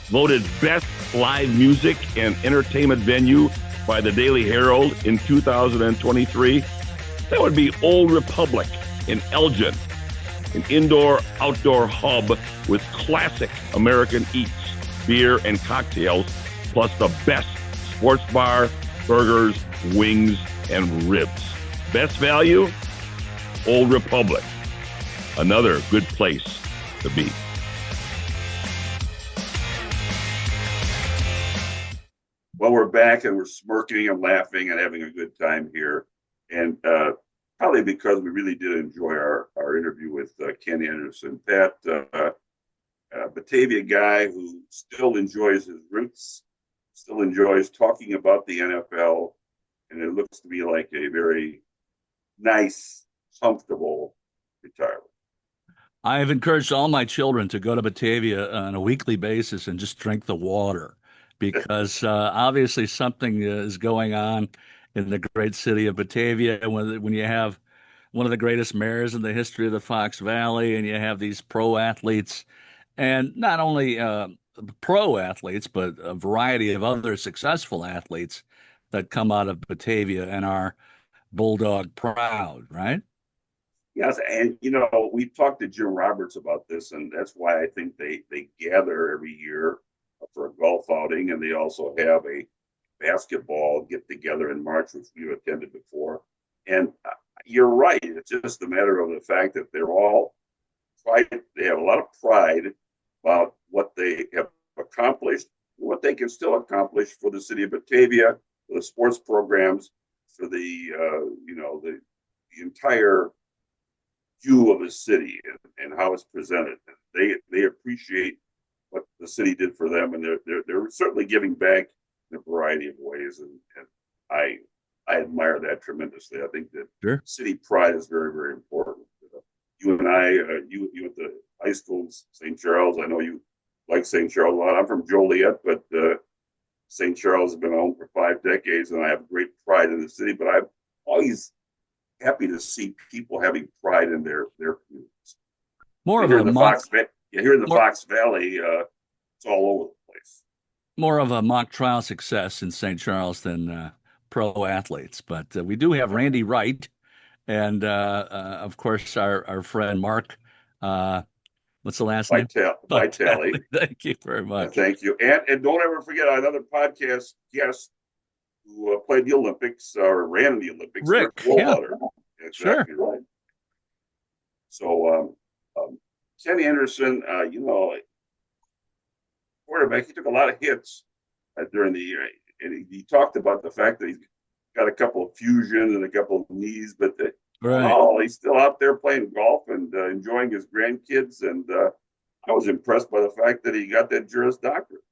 Voted best live music and entertainment venue by the Daily Herald in 2023? That would be Old Republic in Elgin, an indoor-outdoor hub with classic American eats, beer, and cocktails, plus the best sports bar, burgers, wings, and ribs. Best value? Old Republic. Another good place to be. Well, we're back, and we're smirking and laughing and having a good time here. And probably because we really did enjoy our interview with Ken Anderson. Pat, Batavia guy who still enjoys his roots, still enjoys talking about the NFL, and it looks to me like a very nice, comfortable retirement. I have encouraged all my children to go to Batavia on a weekly basis and just drink the water, because obviously something is going on in the great city of Batavia when you have one of the greatest mayors in the history of the Fox Valley, and you have these pro athletes, and not only pro athletes, but a variety of other successful athletes that come out of Batavia and are Bulldog proud, right? Yes, and we talked to Jim Roberts about this, and that's why I think they gather every year for a golf outing, and they also have a basketball get together in March, which we've attended before. And you're right; it's just a matter of the fact that they're all they have a lot of pride about what they have accomplished, what they can still accomplish for the city of Batavia, for the sports programs, for the entire view of the city and how it's presented. They appreciate what the city did for them, and they're certainly giving back in a variety of ways, and I admire that tremendously. I think that Sure. City pride is very, very important. you and I, you went to high school, St. Charles. I know you like St. Charles a lot. I'm from Joliet, but St. Charles has been home for 5 decades, and I have great pride in the city. But I'm always happy to see people having pride in their communities. More of Here a in the mock, Fox Valley, it's all over the place. more of a mock trial success in St. Charles than pro athletes. But we do have Randy Wright, and of course our friend Mark. What's the last name? Vitale. Thank you very much. Thank you. And don't ever forget another podcast guest who played the Olympics or ran the Olympics. Rick Wohlhutter. Exactly sure. Right. So Kenny Anderson, quarterback, he took a lot of hits during the year. And he talked about the fact that he's got a couple of fusions and a couple of knees, but he's still out there playing golf and enjoying his grandkids. And I was impressed by the fact that he got that Juris Doctorate.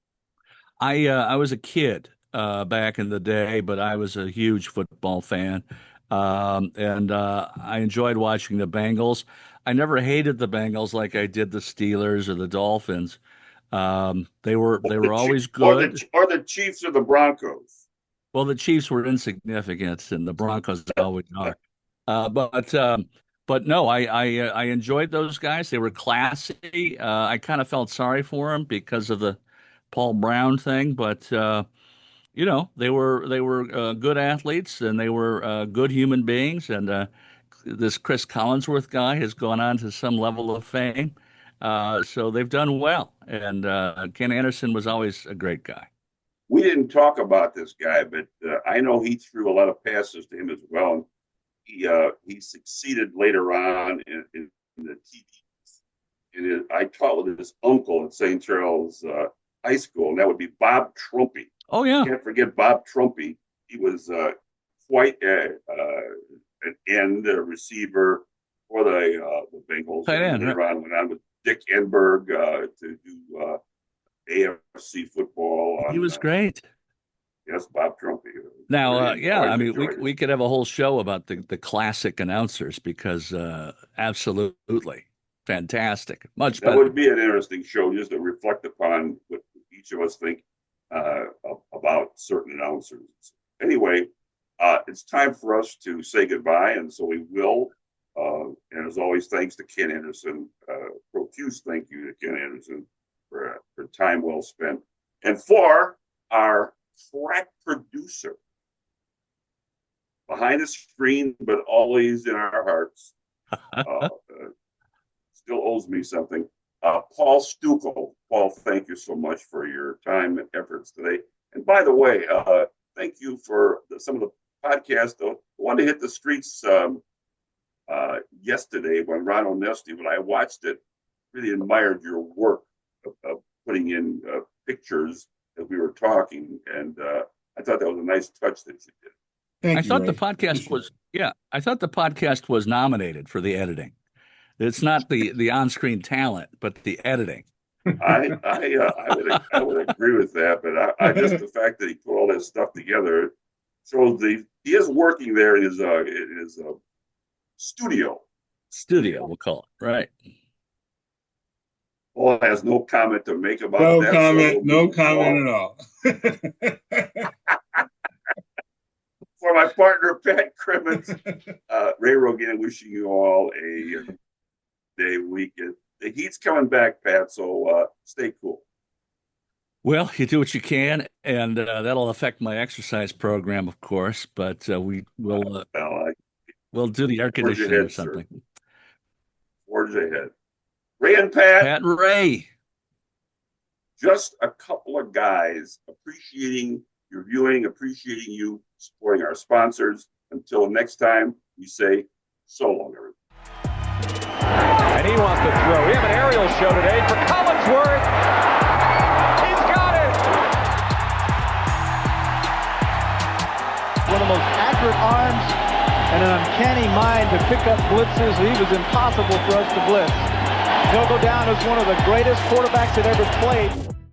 I was a kid back in the day, but I was a huge football fan. And I enjoyed watching the Bengals. I never hated the Bengals like I did the Steelers or the Dolphins. They were always good. Or the Chiefs or the Broncos. Well, the Chiefs were insignificant, and the Broncos always are. But no, I enjoyed those guys. They were classy. I kind of felt sorry for them because of the Paul Brown thing, but they were good athletes, and they were good human beings. And this Chris Collinsworth guy has gone on to some level of fame, so they've done well. And Ken Anderson was always a great guy. We didn't talk about this guy, but I know he threw a lot of passes to him as well. He succeeded later on in the TV. And I taught with his uncle at St. Charles High School, and that would be Bob Trumpy. Oh, yeah. Can't forget Bob Trumpy. He was quite an end receiver for the Bengals. Tight end, later on went on with Dick Enberg to do AFC football. He was great. Yes, Bob Trumpy. Now, we could have a whole show about the classic announcers because absolutely fantastic. Much better. That would be an interesting show just to reflect upon what each of us think about certain announcers. Anyway, it's time for us to say goodbye, and so we will. And as always, thanks to Ken Anderson. Profuse thank you to Ken Anderson for time well spent. And for our crack producer, behind the screen, but always in our hearts, still owes me something. Paul Stukel. Paul, thank you so much for your time and efforts today. And by the way, thank you for some of the podcasts. I wanted to hit the streets yesterday when Ron Onesti, when I watched it, really admired your work of putting in pictures as we were talking. And I thought that was a nice touch that you did. I thought the podcast was nominated for the editing. It's not the on-screen talent, but the editing. I would agree with that, but I just the fact that he put all that stuff together shows he is working there in his studio. Studio, we'll call it, right? Paul has no comment to make about that. No comment at all. For my partner, Pat Crimmins, Ray Rogan, wishing you all a day weekend. The heat's coming back, Pat, so stay cool. Well, you do what you can, and that'll affect my exercise program, of course, but we'll do the air conditioning or something. Forge ahead. Ray and Pat. Pat and Ray. Just a couple of guys appreciating your viewing, appreciating you supporting our sponsors. Until next time, we say so long, everybody. And he wants to throw. We have an aerial show today for Collinsworth. He's got it. One of the most accurate arms and an uncanny mind to pick up blitzes. He was impossible for us to blitz. He'll go down as one of the greatest quarterbacks that ever played.